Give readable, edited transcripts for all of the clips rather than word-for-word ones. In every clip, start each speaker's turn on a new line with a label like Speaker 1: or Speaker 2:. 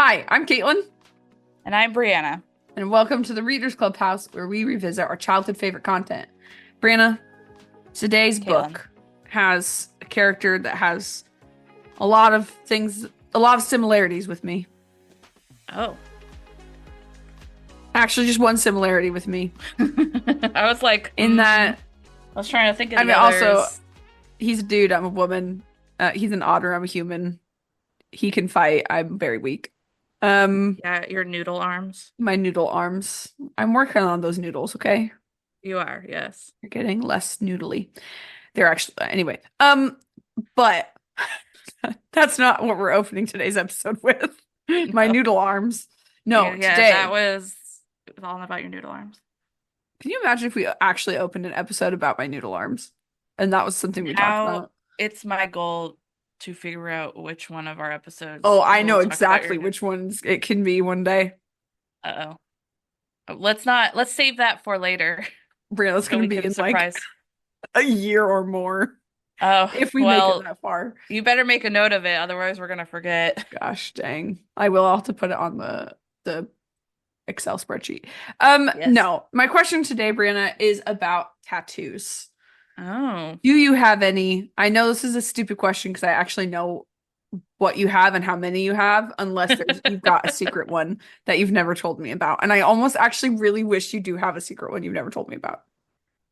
Speaker 1: Hi, I'm Kaytlyn,
Speaker 2: And I'm Brianna.
Speaker 1: and welcome to the Readers Clubhouse, where we revisit our childhood favorite content. Brianna, today's
Speaker 2: Caitlin.
Speaker 1: book has a character that has a lot of things, a lot of similarities with me.
Speaker 2: Oh.
Speaker 1: Actually, just one similarity with me.
Speaker 2: I was like,
Speaker 1: In that,
Speaker 2: I was trying to think of
Speaker 1: I
Speaker 2: the
Speaker 1: mean, also,
Speaker 2: others.
Speaker 1: he's a dude, I'm a woman. He's an otter, I'm a human. He can fight, I'm very weak. Um,
Speaker 2: Yeah, your noodle arms.
Speaker 1: my noodle arms. I'm working on those noodles, okay?
Speaker 2: You are, yes.
Speaker 1: They're getting less noodly. They're actually anyway. But that's not what we're opening today's episode with. My
Speaker 2: No.
Speaker 1: noodle arms. No,
Speaker 2: Yeah, that
Speaker 1: today.
Speaker 2: was all about your noodle arms.
Speaker 1: Can you imagine if we actually opened an episode about my noodle arms? And that was something we talked
Speaker 2: Now
Speaker 1: about.
Speaker 2: it's my goal to figure out which one of our
Speaker 1: Oh,
Speaker 2: episodes
Speaker 1: I know
Speaker 2: will talk about
Speaker 1: exactly
Speaker 2: your
Speaker 1: which ones it can be one day.
Speaker 2: Uh-oh. Let's save that for later.
Speaker 1: Brianna, that's
Speaker 2: So
Speaker 1: gonna
Speaker 2: we
Speaker 1: be
Speaker 2: can
Speaker 1: in like
Speaker 2: surprise.
Speaker 1: a year or more
Speaker 2: Oh,
Speaker 1: if we make it
Speaker 2: well,
Speaker 1: that far.
Speaker 2: you better make a note of it, otherwise we're gonna forget.
Speaker 1: Gosh dang. I will have to put it on the Excel spreadsheet.
Speaker 2: Yes.
Speaker 1: No. My question today, Brianna, is about tattoos.
Speaker 2: Oh.
Speaker 1: Do you have any? I know this is a stupid question because I actually know what you have and how many you have, unless you've got a secret one that you've never told me about. And I almost actually really wish you do have a secret one you've never told me about.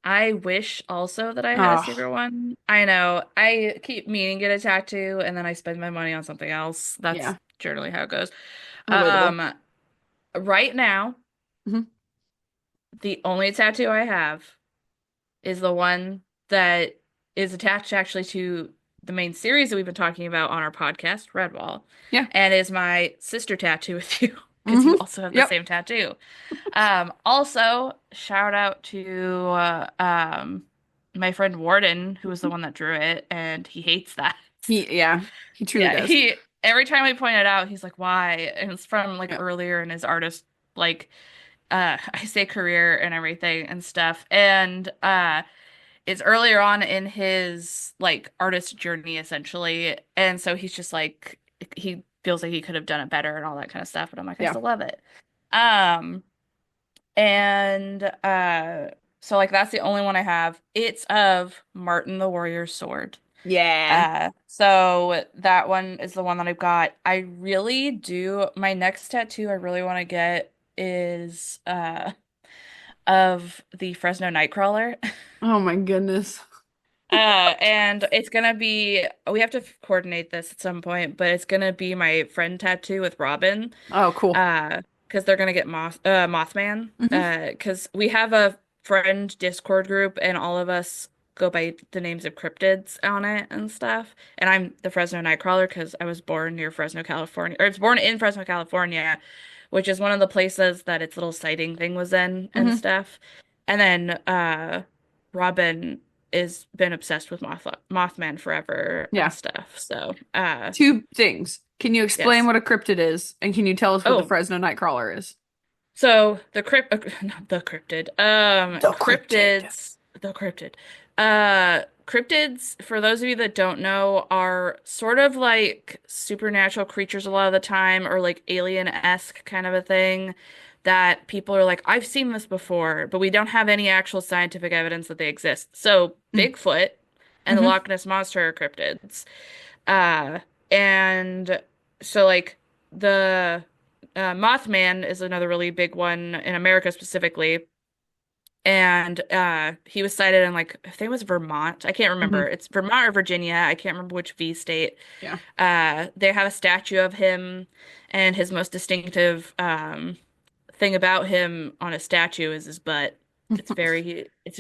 Speaker 2: I wish also that I had a
Speaker 1: Oh,
Speaker 2: secret one. I know. I keep meaning to get a tattoo and then I spend my money on something else. That's
Speaker 1: yeah,
Speaker 2: generally how it goes.
Speaker 1: relatable.
Speaker 2: Um, right now,
Speaker 1: Hmm.
Speaker 2: the only tattoo I have is the one that is attached actually to the main series that we've been talking about on our podcast, Redwall,
Speaker 1: Yeah.
Speaker 2: and is my sister tattoo with you because
Speaker 1: Hmm.
Speaker 2: you also have the
Speaker 1: Yep.
Speaker 2: same tattoo. Also, shout out to my friend Warden, who was the one that drew it, and he hates that.
Speaker 1: Yeah, he truly
Speaker 2: Yeah,
Speaker 1: does.
Speaker 2: he every time we point it out, he's like, "Why?" And it's from like
Speaker 1: Yep.
Speaker 2: earlier in his artist like I say career and everything and stuff. And it's earlier on in his like artist journey essentially. And so he's just like he feels like he could have done it better and all that kind of stuff. But I'm like, I
Speaker 1: Yeah.
Speaker 2: still love it. Um and so like that's the only one I have. It's of Martin the Warrior's sword.
Speaker 1: Yeah.
Speaker 2: So that one is the one that I've got. I really do my next tattoo I really want to get is of the Fresno Nightcrawler.
Speaker 1: Oh my goodness.
Speaker 2: And it's gonna be we have to coordinate this at some point, but it's gonna be my friend tattoo with Robin.
Speaker 1: Oh, cool.
Speaker 2: Because they're gonna get Mothman.
Speaker 1: Hmm.
Speaker 2: Because we have a friend Discord group and all of us go by the names of cryptids on it and stuff. And I'm the Fresno Nightcrawler because I was born near Fresno, California, or it's born in Fresno, California, which is one of the places that its little sighting thing was in and
Speaker 1: Hmm.
Speaker 2: stuff. And then Robin is been obsessed with Mothman forever and
Speaker 1: Yeah.
Speaker 2: stuff. So
Speaker 1: Two things. Can you explain
Speaker 2: yes.
Speaker 1: what a cryptid is? And can you tell us what the
Speaker 2: Oh,
Speaker 1: Fresno Nightcrawler is?
Speaker 2: so not the cryptid.
Speaker 1: The cryptid.
Speaker 2: The cryptid. Cryptids, for those of you that don't know, are sort of like supernatural creatures a lot of the time, or like alien-esque kind of a thing that people are like, I've seen this before, but we don't have any actual scientific evidence that they exist. So Bigfoot and the
Speaker 1: Mm-hmm.
Speaker 2: Loch Ness Monster are cryptids. Uh, and so like the Mothman is another really big one in America specifically. And he was cited in like I think it was Vermont. I can't remember.
Speaker 1: Hmm.
Speaker 2: It's Vermont or Virginia. I can't remember which V state.
Speaker 1: Yeah.
Speaker 2: They have a statue of him, and his most distinctive thing about him on a statue is his butt. It's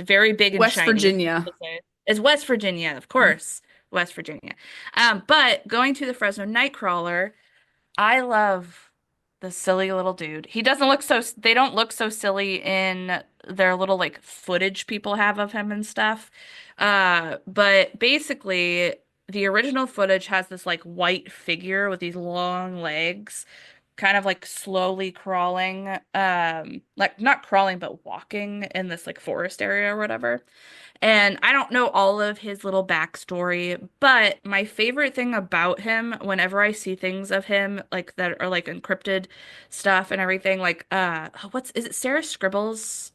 Speaker 2: very big and
Speaker 1: West
Speaker 2: shiny.
Speaker 1: Virginia.
Speaker 2: It's West Virginia, of course. West Virginia. But going to the Fresno Nightcrawler, I love the silly little dude. He doesn't look so, they don't look so silly in their little like footage people have of him and stuff. But basically, the original footage has this like white figure with these long legs, kind of like slowly crawling, like not crawling, but walking in this like forest area or whatever. And I don't know all of his little backstory, but my favorite thing about him, whenever I see things of him like that are like encrypted stuff and everything, like what's is it Sarah Scribbles?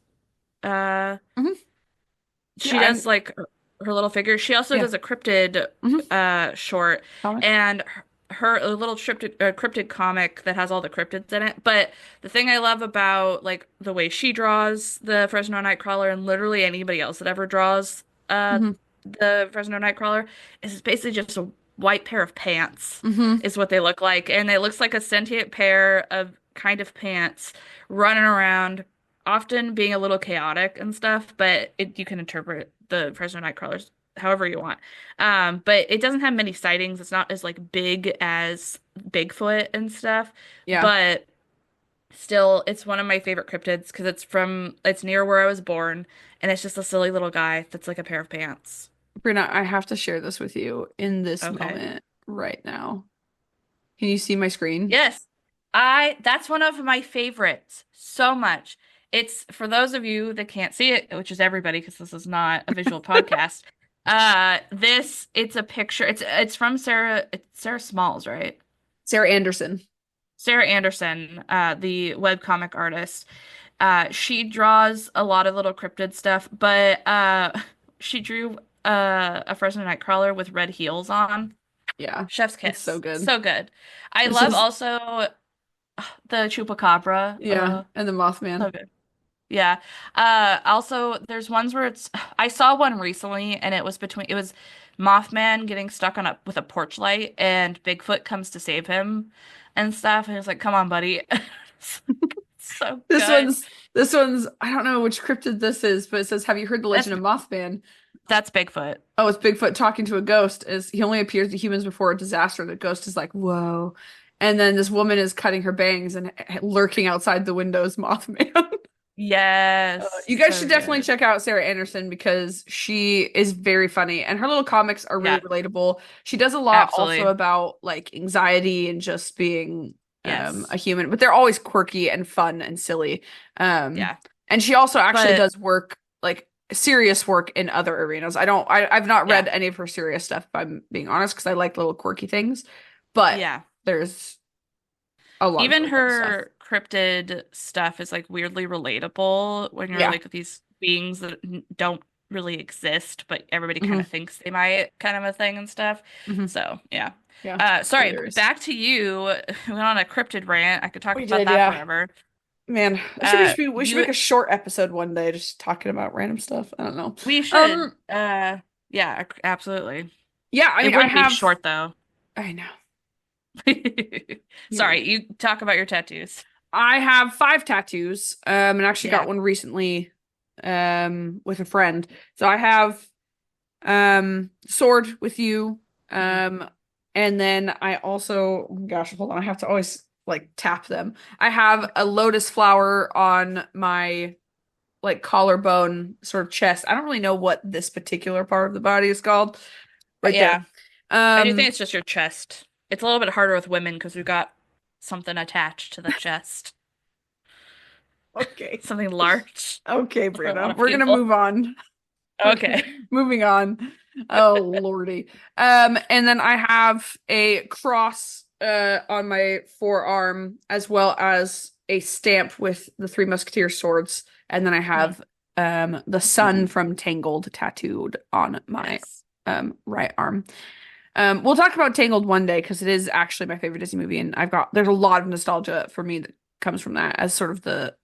Speaker 2: Uh
Speaker 1: Hmm. Yeah,
Speaker 2: she does like her little figures. She also
Speaker 1: yeah.
Speaker 2: does a cryptid
Speaker 1: Hmm.
Speaker 2: short
Speaker 1: Comic.
Speaker 2: and her a little cryptid comic that has all the cryptids in it. But the thing I love about like the way she draws the Fresno Nightcrawler and literally anybody else that ever draws uh
Speaker 1: Hmm.
Speaker 2: the Fresno Nightcrawler is it's basically just a white pair of pants
Speaker 1: Hmm.
Speaker 2: is what they look like. And it looks like a sentient pair of kind of pants running around often being a little chaotic and stuff, but you can interpret the Fresno Nightcrawlers however you want. But it doesn't have many sightings. It's not as like big as Bigfoot and stuff,
Speaker 1: Yeah.
Speaker 2: but still, it's one of my favorite cryptids because it's near where I was born, and it's just a silly little guy that's like a pair of pants.
Speaker 1: Brina, I have to share this with you in this
Speaker 2: Okay.
Speaker 1: moment right now. Can you see my screen?
Speaker 2: Yes. That's one of my favorites so much. It's for those of you that can't see it, which is everybody because this is not a visual podcast. It's a picture. It's from Sarah Smalls, right?
Speaker 1: Sarah Anderson.
Speaker 2: Sarah Anderson, the webcomic artist. She draws a lot of little cryptid stuff, but she drew a Fresno Nightcrawler with red heels on.
Speaker 1: Yeah.
Speaker 2: Chef's
Speaker 1: It's so
Speaker 2: kiss.
Speaker 1: good.
Speaker 2: So good. I
Speaker 1: This
Speaker 2: love
Speaker 1: is
Speaker 2: also the chupacabra.
Speaker 1: yeah, and the Mothman.
Speaker 2: So good. Yeah. Also there's ones where it's I saw one recently and it was Mothman getting stuck on a with a porch light and Bigfoot comes to save him and stuff. And it's like, come on, buddy. So
Speaker 1: This
Speaker 2: good.
Speaker 1: one's this one's I don't know which cryptid this is, but it says, "Have you heard the
Speaker 2: That's
Speaker 1: legend of Mothman?"
Speaker 2: that's Bigfoot.
Speaker 1: Oh, it's Bigfoot talking to a ghost. Is he only appears to humans before a disaster? The ghost is like, "Whoa." And then this woman is cutting her bangs and lurking outside the windows, Mothman.
Speaker 2: Yes.
Speaker 1: You guys
Speaker 2: So
Speaker 1: should definitely
Speaker 2: good.
Speaker 1: check out Sarah Anderson because she is very funny and her little comics are really
Speaker 2: Yeah,
Speaker 1: relatable. She does a lot also
Speaker 2: absolutely.
Speaker 1: about like anxiety and just being a
Speaker 2: Yes.
Speaker 1: human, but they're always quirky and fun and silly. Um,
Speaker 2: Yeah.
Speaker 1: and she also actually
Speaker 2: But
Speaker 1: does work like serious work in other arenas. I've not read
Speaker 2: yeah.
Speaker 1: any of her serious stuff if I'm being honest because I like little quirky things, but
Speaker 2: Yeah.
Speaker 1: there's a lot of
Speaker 2: Even
Speaker 1: really fun stuff.
Speaker 2: her cryptid stuff is like weirdly relatable when you're
Speaker 1: Yeah.
Speaker 2: like these beings that don't really exist, but everybody kind
Speaker 1: Hmm.
Speaker 2: of thinks they might, kind of a thing and stuff.
Speaker 1: Hmm.
Speaker 2: So, yeah.
Speaker 1: Yeah.
Speaker 2: Sorry,
Speaker 1: Hilarious.
Speaker 2: back to you. We went on a cryptid rant. I could talk
Speaker 1: We
Speaker 2: about
Speaker 1: did,
Speaker 2: that
Speaker 1: yeah.
Speaker 2: forever.
Speaker 1: Man, we should
Speaker 2: You
Speaker 1: make a short episode one day just talking about random stuff. I don't know.
Speaker 2: we should
Speaker 1: Um,
Speaker 2: yeah, absolutely.
Speaker 1: yeah, I
Speaker 2: It
Speaker 1: mean I
Speaker 2: wouldn't be
Speaker 1: have
Speaker 2: short though.
Speaker 1: I know. You're
Speaker 2: Sorry,
Speaker 1: right.
Speaker 2: you talk about your tattoos.
Speaker 1: I have 5 tattoos. And actually got
Speaker 2: Yeah.
Speaker 1: one recently with a friend. So I have sword with you.
Speaker 2: Mhm.
Speaker 1: And then I also, oh my gosh, hold on, I have to always like tap them. I have a lotus flower on my like collarbone sort of chest. I don't really know what this particular part of the body is called. Right there.
Speaker 2: Yeah. I do think
Speaker 1: Um,
Speaker 2: it's just your chest. It's a little bit harder with women because we've got something attached to the chest.
Speaker 1: okay.
Speaker 2: Something large
Speaker 1: Okay,
Speaker 2: for a lot
Speaker 1: Brianna.
Speaker 2: of
Speaker 1: We're gonna
Speaker 2: people.
Speaker 1: move on. Okay,
Speaker 2: Okay.
Speaker 1: moving on. Oh Lordy. And then I have a cross on my forearm as well as a stamp with the Three Musketeer swords. And then I
Speaker 2: Hmm.
Speaker 1: have the sun from Tangled tattooed on my
Speaker 2: Yes.
Speaker 1: right arm. We'll talk about Tangled one day because it is actually my favorite Disney movie, and there's a lot of nostalgia for me that comes from that as sort of the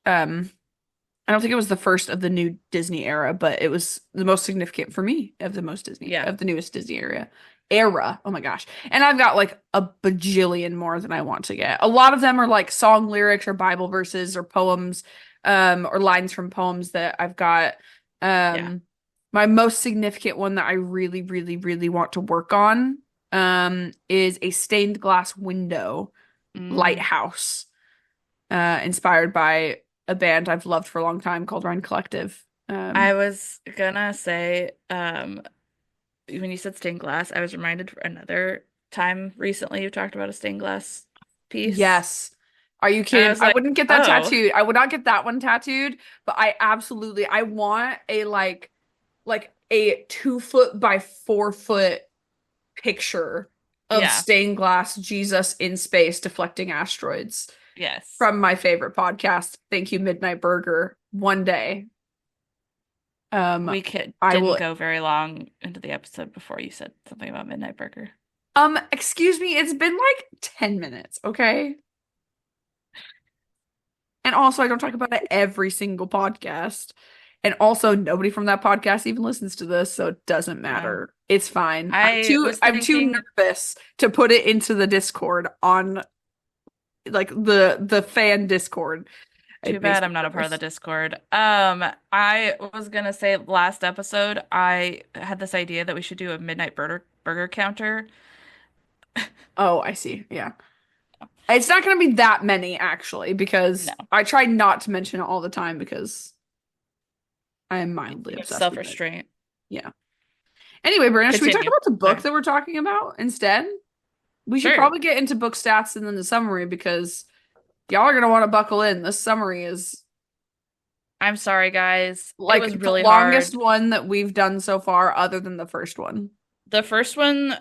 Speaker 1: um I don't think it was the first of the new Disney era, but it was the most significant for me
Speaker 2: Yeah.
Speaker 1: of the newest Disney era. Oh my gosh. And I've got like a bajillion more than I want to get. A lot of them are like song lyrics or Bible verses or poems, or lines from poems that I've got.
Speaker 2: Yeah.
Speaker 1: Um, my most significant one that I really, really, really want to work on, is a stained glass window
Speaker 2: Mm.
Speaker 1: lighthouse, inspired by a band I've loved for a long time called Rhine Collective.
Speaker 2: I was gonna say, when you said stained glass, I was reminded for another time recently you talked about a stained glass piece.
Speaker 1: Yes. Are you
Speaker 2: And I
Speaker 1: kidding?
Speaker 2: was
Speaker 1: I
Speaker 2: like,
Speaker 1: wouldn't get that
Speaker 2: oh,
Speaker 1: tattooed. I would not get that one tattooed, but I want a like like a 2 foot by 4 foot picture of
Speaker 2: Yeah.
Speaker 1: stained glass Jesus in space deflecting asteroids
Speaker 2: Yes.
Speaker 1: from my favorite podcast. Thank you, Midnight Burger. One day, um, I
Speaker 2: didn't
Speaker 1: will.
Speaker 2: go very long into the episode before you said something about Midnight Burger.
Speaker 1: Excuse me, it's been like 10 minutes, okay? And also, I don't talk about it every single podcast. And also, nobody from that podcast even listens to this, so it doesn't
Speaker 2: No.
Speaker 1: matter. It's fine.
Speaker 2: I was
Speaker 1: I'm too
Speaker 2: thinking,
Speaker 1: nervous to put it into the Discord on like the fan Discord.
Speaker 2: too
Speaker 1: It makes
Speaker 2: bad
Speaker 1: me
Speaker 2: I'm not a part of the
Speaker 1: nervous.
Speaker 2: Discord. I was gonna say last episode I had this idea that we should do a Midnight Burger counter.
Speaker 1: Oh, I see. Yeah. It's not going to be that many actually because
Speaker 2: No.
Speaker 1: I try not to mention it all the time because I am mildly
Speaker 2: You have
Speaker 1: obsessed with it.
Speaker 2: self-restraint.
Speaker 1: Yeah. Anyway, Brianna, should we talk
Speaker 2: Continue.
Speaker 1: about the book
Speaker 2: Sorry.
Speaker 1: that we're talking about instead? We should
Speaker 2: Sure.
Speaker 1: probably get into book stats and then the summary because y'all are going to want to buckle in. This summary is
Speaker 2: I'm sorry, guys. It
Speaker 1: like
Speaker 2: was
Speaker 1: the
Speaker 2: really
Speaker 1: longest
Speaker 2: hard.
Speaker 1: one that we've done so far, other than the first one,
Speaker 2: The first one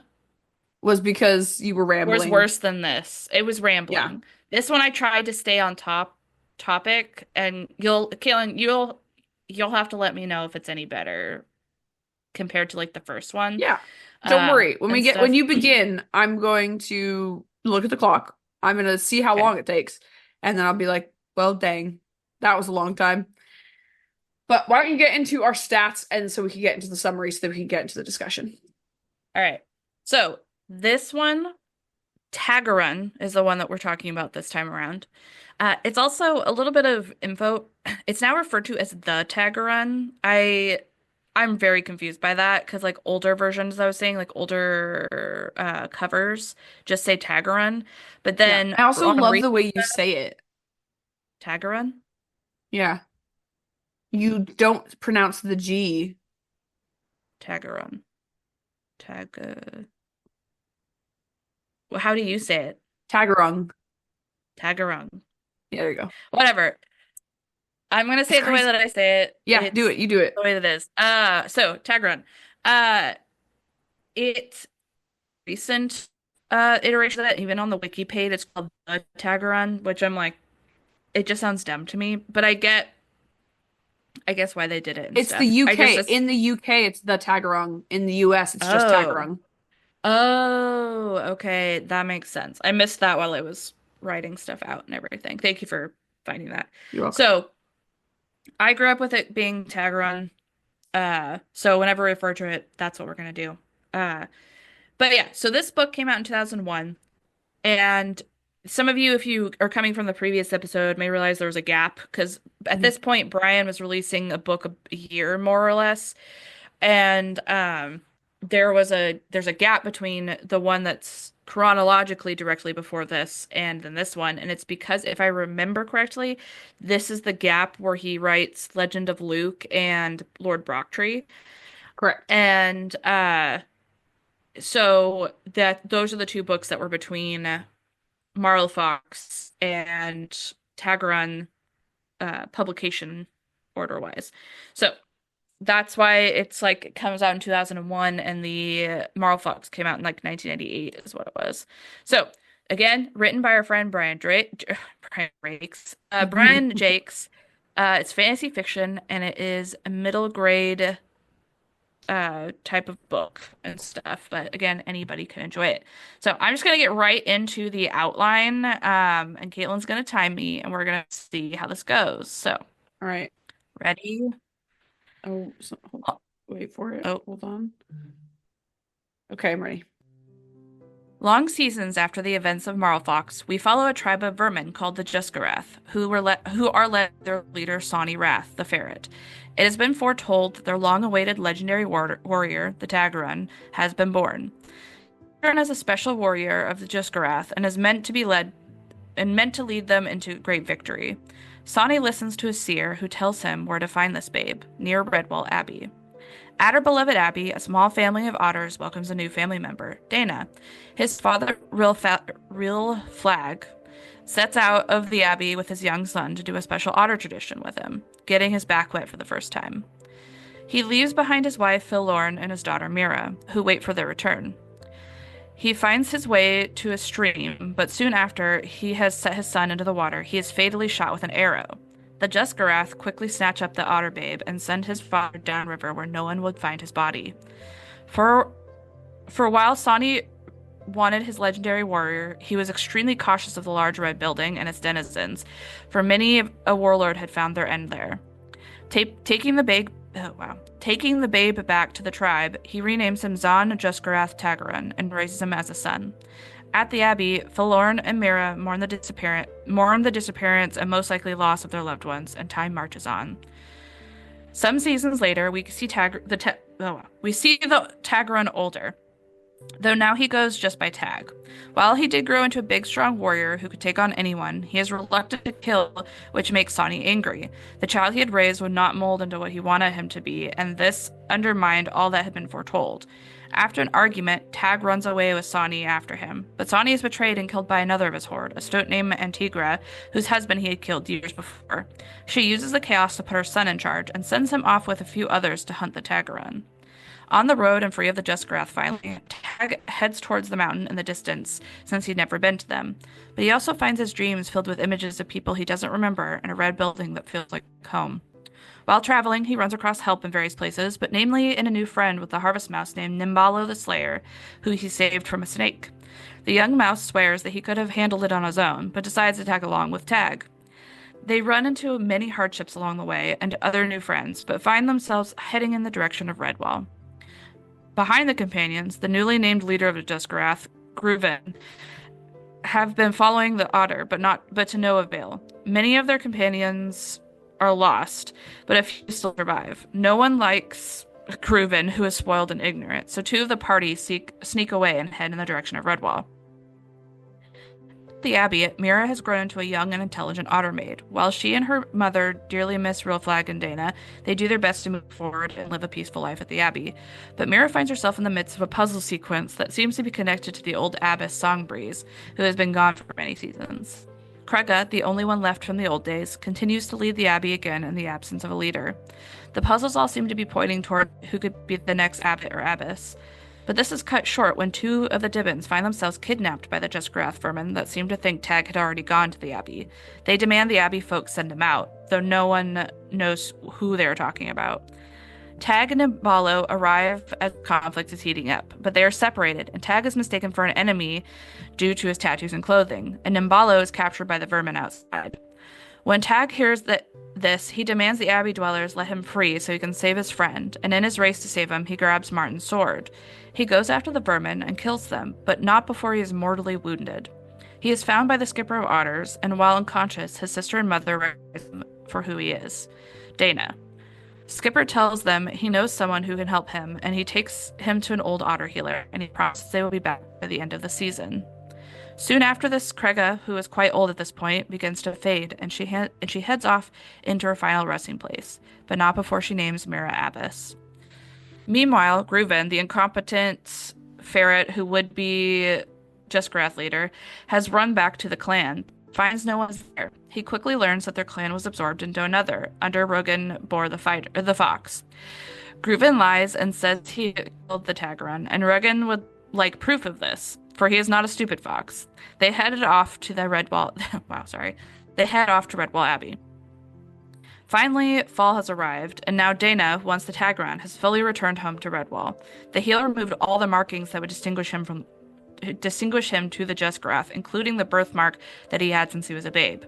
Speaker 1: was because you were
Speaker 2: was
Speaker 1: rambling.
Speaker 2: worse than this. It was
Speaker 1: Yeah.
Speaker 2: rambling. This one I tried to stay on topic, and Kaytlyn, you'll have to let me know if it's any better compared to like the first one,
Speaker 1: Yeah. Don't worry.
Speaker 2: and
Speaker 1: When
Speaker 2: stuff.
Speaker 1: you begin, I'm going to look at the clock. I'm going to see how
Speaker 2: Okay.
Speaker 1: long it takes. And then I'll be like, well, dang, that was a long time. But why don't you get into our stats and so we can get into the summary so that we can get into the discussion.
Speaker 2: All right. So this one, Taggerung, is the one that we're talking about this time around. It's also a little bit of info. It's now referred to as the Taggerung. I'm very confused by that because like older versions, I was saying like older covers just say Taggerung, but
Speaker 1: Yeah.
Speaker 2: then
Speaker 1: I also
Speaker 2: on
Speaker 1: love
Speaker 2: re
Speaker 1: the way you say it.
Speaker 2: Taggerung,
Speaker 1: Yeah. You don't pronounce the G.
Speaker 2: Taggerung, Tag. Well, how do you say it?
Speaker 1: Taggerung.
Speaker 2: Taggerung.
Speaker 1: Yeah, there you go.
Speaker 2: Whatever. I'm gonna say
Speaker 1: It's
Speaker 2: it the way
Speaker 1: crazy.
Speaker 2: that I say it.
Speaker 1: Yeah, do
Speaker 2: It's
Speaker 1: it. You do it.
Speaker 2: the way that it is. So Taggerung. Uh, it's recent iteration of it. Even on the wiki page, it's called the Taggerung, which I'm like, it just sounds dumb to me. But I guess why they did it and
Speaker 1: It's the
Speaker 2: stuff. I
Speaker 1: UK.
Speaker 2: just
Speaker 1: In the UK, it's the Taggerung. In the US, it's just
Speaker 2: oh
Speaker 1: Taggerung.
Speaker 2: oh okay, that makes sense. I missed that while I was writing stuff out and everything. Thank you for finding that.
Speaker 1: You're welcome.
Speaker 2: So I grew up with it being Taggerung. So whenever we refer to it, that's what we're gonna do. Uh, but yeah, so this book came out in 2001, and some of you, if you are coming from the previous episode, may realize there was a gap because at
Speaker 1: Mhm.
Speaker 2: this point, Brian was releasing a book a year more or less, and there's a gap between the one that's chronologically directly before this and then this one, and it's because if I remember correctly, this is the gap where he writes Legend of Luke and Lord Brocktree,
Speaker 1: Correct.
Speaker 2: and so that those are the two books that were between Marl Fox and Taggerun publication order wise. So that's why it's like it comes out in 2001 and the Marl Fox came out in like 1998 is what it was. So again, written by our friend Brian Rakes, Brian Jacques. It's fantasy fiction and it is a middle grade type of book and stuff. But again, anybody can enjoy it. So I'm just gonna get right into the outline, and Kaytlyn's gonna time me, and we're gonna see how this goes. So,
Speaker 1: All right.
Speaker 2: ready?
Speaker 1: Oh, wait for it.
Speaker 2: Oh,
Speaker 1: Hold on. Okay, I'm ready.
Speaker 2: long seasons after the events of Marlfox, we follow a tribe of vermin called the Juskarath, who are led by their leader Sawney Wrath, the Ferret. It has been foretold that their long-awaited legendary warrior, the Taggerun, has been born. Taggerun is a special warrior of the Juskarath and is meant to lead them into great victory. Sawney listens to a seer who tells him where to find this babe, near Redwall Abbey. At her beloved abbey, a small family of otters welcomes a new family member, Dana. His father, Real Flag, sets out of the abbey with his young son to do a special otter tradition with him, getting his back wet for the first time. He leaves behind his wife, Philorn, and his daughter, Mira, who wait for their return. He finds his way to a stream, but soon after he has set his son into the water, he is fatally shot with an arrow. The Juskarath quickly snatch up the otter babe and send his father downriver where no one would find his body. For for a while, Sani wanted his legendary warrior, he was extremely cautious of the large red building and its denizens, for many a warlord had found their end there. Taking the babe back to the tribe, he renames him Zan Juskarath Taggerung and raises him as a son. At the abbey, Philorn and Mira mourn the disappearance and most likely loss of their loved ones, and time marches on. Some seasons later, we see the Taggerung older, though now he goes just by Tag. While he did grow into a big, strong warrior who could take on anyone, he is reluctant to kill, which makes Sani angry. The child he had raised would not mold into what he wanted him to be, and this undermined all that had been foretold. After an argument, Tag runs away with Sani after him, but Sani is betrayed and killed by another of his horde, a stoat named Antigra, whose husband he had killed years before. She uses the chaos to put her son in charge, and sends him off with a few others to hunt the Taggerung. On the road and free of the Juskarath finally, Tag heads towards the mountain in the distance, since he'd never been to them. But he also finds his dreams filled with images of people he doesn't remember and a red building that feels like home. While traveling, he runs across help in various places, but namely in a new friend with a harvest mouse named Nimbalo the Slayer, who he saved from a snake. The young mouse swears that he could have handled it on his own, but decides to tag along with Tag. They run into many hardships along the way and other new friends, but find themselves heading in the direction of Redwall. Behind the companions, the newly named leader of the Juskarath, Gruvin, have been following the otter, but to no avail. Many of their companions are lost, but a few still survive. No one likes Gruvin, who is spoiled and ignorant, so two of the party sneak away and head in the direction of Redwall. At the abbey, Mira has grown into a young and intelligent otter maid. While she and her mother dearly miss Rilflag and Dana, they do their best to move forward and live a peaceful life at the abbey. But Mira finds herself in the midst of a puzzle sequence that seems to be connected to the old abbess Songbreeze, who has been gone for many seasons. Krega, the only one left from the old days, continues to lead the abbey again in the absence of a leader. The puzzles all seem to be pointing toward who could be the next abbot or abbess. But this is cut short when two of the Dibbins find themselves kidnapped by the Juskarath vermin that seem to think Tag had already gone to the abbey. They demand the abbey folks send him out, though no one knows who they are talking about. Tag and Nimbalo arrive as conflict is heating up, but they are separated, and Tag is mistaken for an enemy due to his tattoos and clothing, and Nimbalo is captured by the vermin outside. When Tag hears this, he demands the abbey dwellers let him free so he can save his friend, and in his race to save him, he grabs Martin's sword. He goes after the vermin and kills them, but not before he is mortally wounded. He is found by the skipper of otters, and while unconscious, his sister and mother recognize him for who he is, Dana. Skipper tells them he knows someone who can help him, and he takes him to an old otter healer, and he promises they will be back by the end of the season. Soon after this, Krega, who is quite old at this point, begins to fade, and she heads off into her final resting place, but not before she names Mira Abbess. Meanwhile, Gruvin, the incompetent ferret who would be Juskarath leader, has run back to the clan, finds no one is there. He quickly learns that their clan was absorbed into another, under Rogan Bor the fox. Gruvin lies and says he killed the Taggerung, and Rogan would like proof of this, for he is not a stupid fox. They headed off to the Redwall. They head off to Redwall Abbey. Finally, fall has arrived, and now Dana, once the Taggerung, has fully returned home to Redwall. The healer removed all the markings that would distinguish him to the Juskarath, including the birthmark that he had since he was a babe.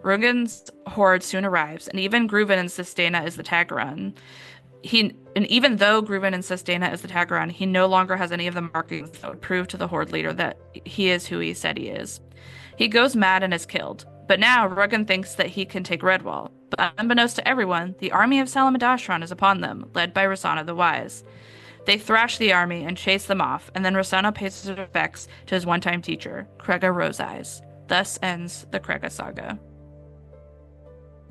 Speaker 2: Rugen's horde soon arrives, and even Gruvin insists Dana is the Taggerung. Even though Gruvin insists Dana is the Taggerung, he no longer has any of the markings that would prove to the horde leader that he is who he said he is. He goes mad and is killed. But now Rugen thinks that he can take Redwall. But unbeknownst to everyone, the army of Salamadashran is upon them, led by Rosanna the Wise. They thrash the army and chase them off, and then Rosanna pays his respects to his one-time teacher, Krega Roseeyes. Thus ends the Krega saga.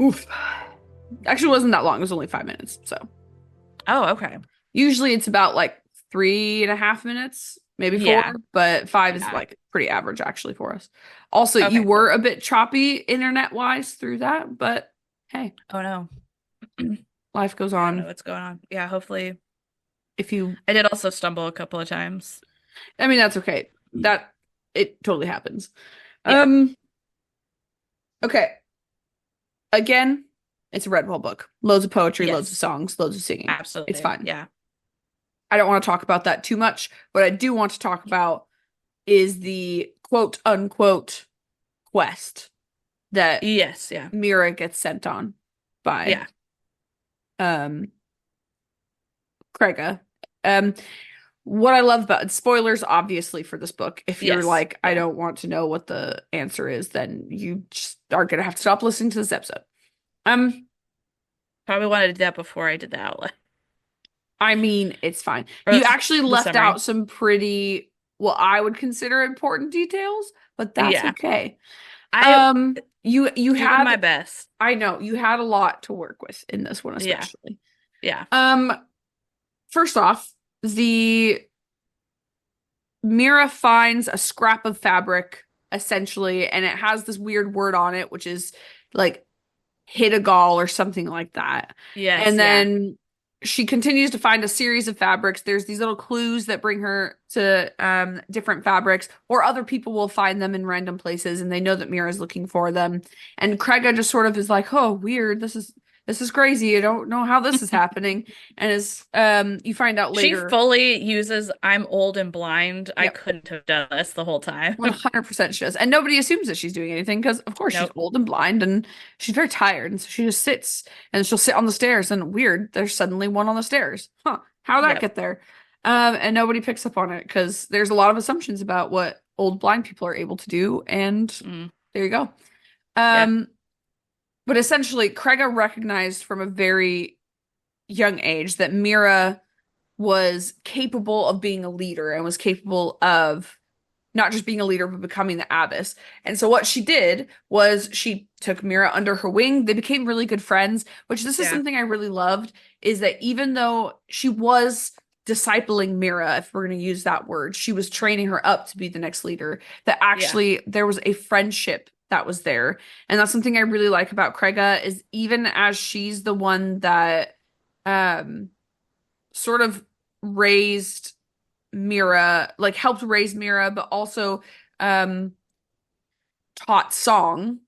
Speaker 1: Oof. Actually, it wasn't that long. It was only 5 minutes, so.
Speaker 2: Oh, okay.
Speaker 1: Usually it's about like 3.5 minutes, maybe 4,
Speaker 2: Yeah.
Speaker 1: but 5 is like pretty average actually for us. Also, you were a bit choppy internet-wise through that, but hey.
Speaker 2: Oh, no.
Speaker 1: Life goes
Speaker 2: I don't know
Speaker 1: on.
Speaker 2: what's going on. Yeah, hopefully.
Speaker 1: If you,
Speaker 2: I did also stumble a couple of times.
Speaker 1: I mean, that's okay. That it totally happens.
Speaker 2: Yeah.
Speaker 1: Um, okay. Again, it's a Redwall book. Loads of poetry, loads of
Speaker 2: Yes.
Speaker 1: songs, loads of singing. It's
Speaker 2: Absolutely.
Speaker 1: fine.
Speaker 2: Yeah.
Speaker 1: I don't want to talk about that too much. What I do want to talk about is the quote unquote quest that
Speaker 2: Yes. Yeah.
Speaker 1: Mira gets sent on by
Speaker 2: Yeah.
Speaker 1: um Craiga. Um what I love about spoilers obviously for this book. If you're
Speaker 2: Yes.
Speaker 1: like, I
Speaker 2: Yeah.
Speaker 1: don't want to know what the answer is, then you just are gonna have to stop listening to this episode. Um,
Speaker 2: Probably wanted to do that before I did the outline
Speaker 1: I mean, it's fine.
Speaker 2: or
Speaker 1: You actually
Speaker 2: the
Speaker 1: left
Speaker 2: summary.
Speaker 1: out some pretty, well, I would consider important details, but that's
Speaker 2: Yeah.
Speaker 1: okay.
Speaker 2: I
Speaker 1: You
Speaker 2: doing
Speaker 1: had,
Speaker 2: my best.
Speaker 1: I know, you had a lot to work with in this one,
Speaker 2: Yeah.
Speaker 1: especially.
Speaker 2: Yeah.
Speaker 1: Um, First off, the Mira finds a scrap of fabric, essentially, and it has this weird word on it, which is like Hidagal or something like that. And
Speaker 2: Yes. Yeah.
Speaker 1: then she continues to find a series of fabrics. There's these little clues that bring her to different fabrics, or other people will find them in random places, and they know that Mira's looking for them. And Craiga just sort of is like, "Oh, weird. This is crazy. I don't know how this is happening." And is you find out
Speaker 2: She
Speaker 1: later.
Speaker 2: fully uses I'm old and blind. I
Speaker 1: Yep.
Speaker 2: couldn't have done this the whole time.
Speaker 1: 100% she does. And nobody assumes that she's doing anything because, of course, she's
Speaker 2: Nope.
Speaker 1: old and blind and she's very tired. And so she just sits and she'll sit on the stairs. And weird, there's suddenly one on the stairs. Huh, how'd that
Speaker 2: Yep.
Speaker 1: get there? And nobody picks up on it because there's a lot of assumptions about what old blind people are able to do. And
Speaker 2: Mm.
Speaker 1: there you go.
Speaker 2: Yeah.
Speaker 1: Um, but essentially, Craiga recognized from a very young age that Mira was capable of being a leader and was capable of not just being a leader, but becoming the abbess. And so what she did was she took Mira under her wing. They became really good friends, which this is
Speaker 2: Yeah.
Speaker 1: something I really loved, is that even though she was discipling Mira, if we're going to use that word, she was training her up to be the next leader, that
Speaker 2: Yeah.
Speaker 1: actually there was a friendship that was there. And that's something I really like about Craiga is even as she's the one that um sort of raised Mira, like helped raise Mira, but also um taught song,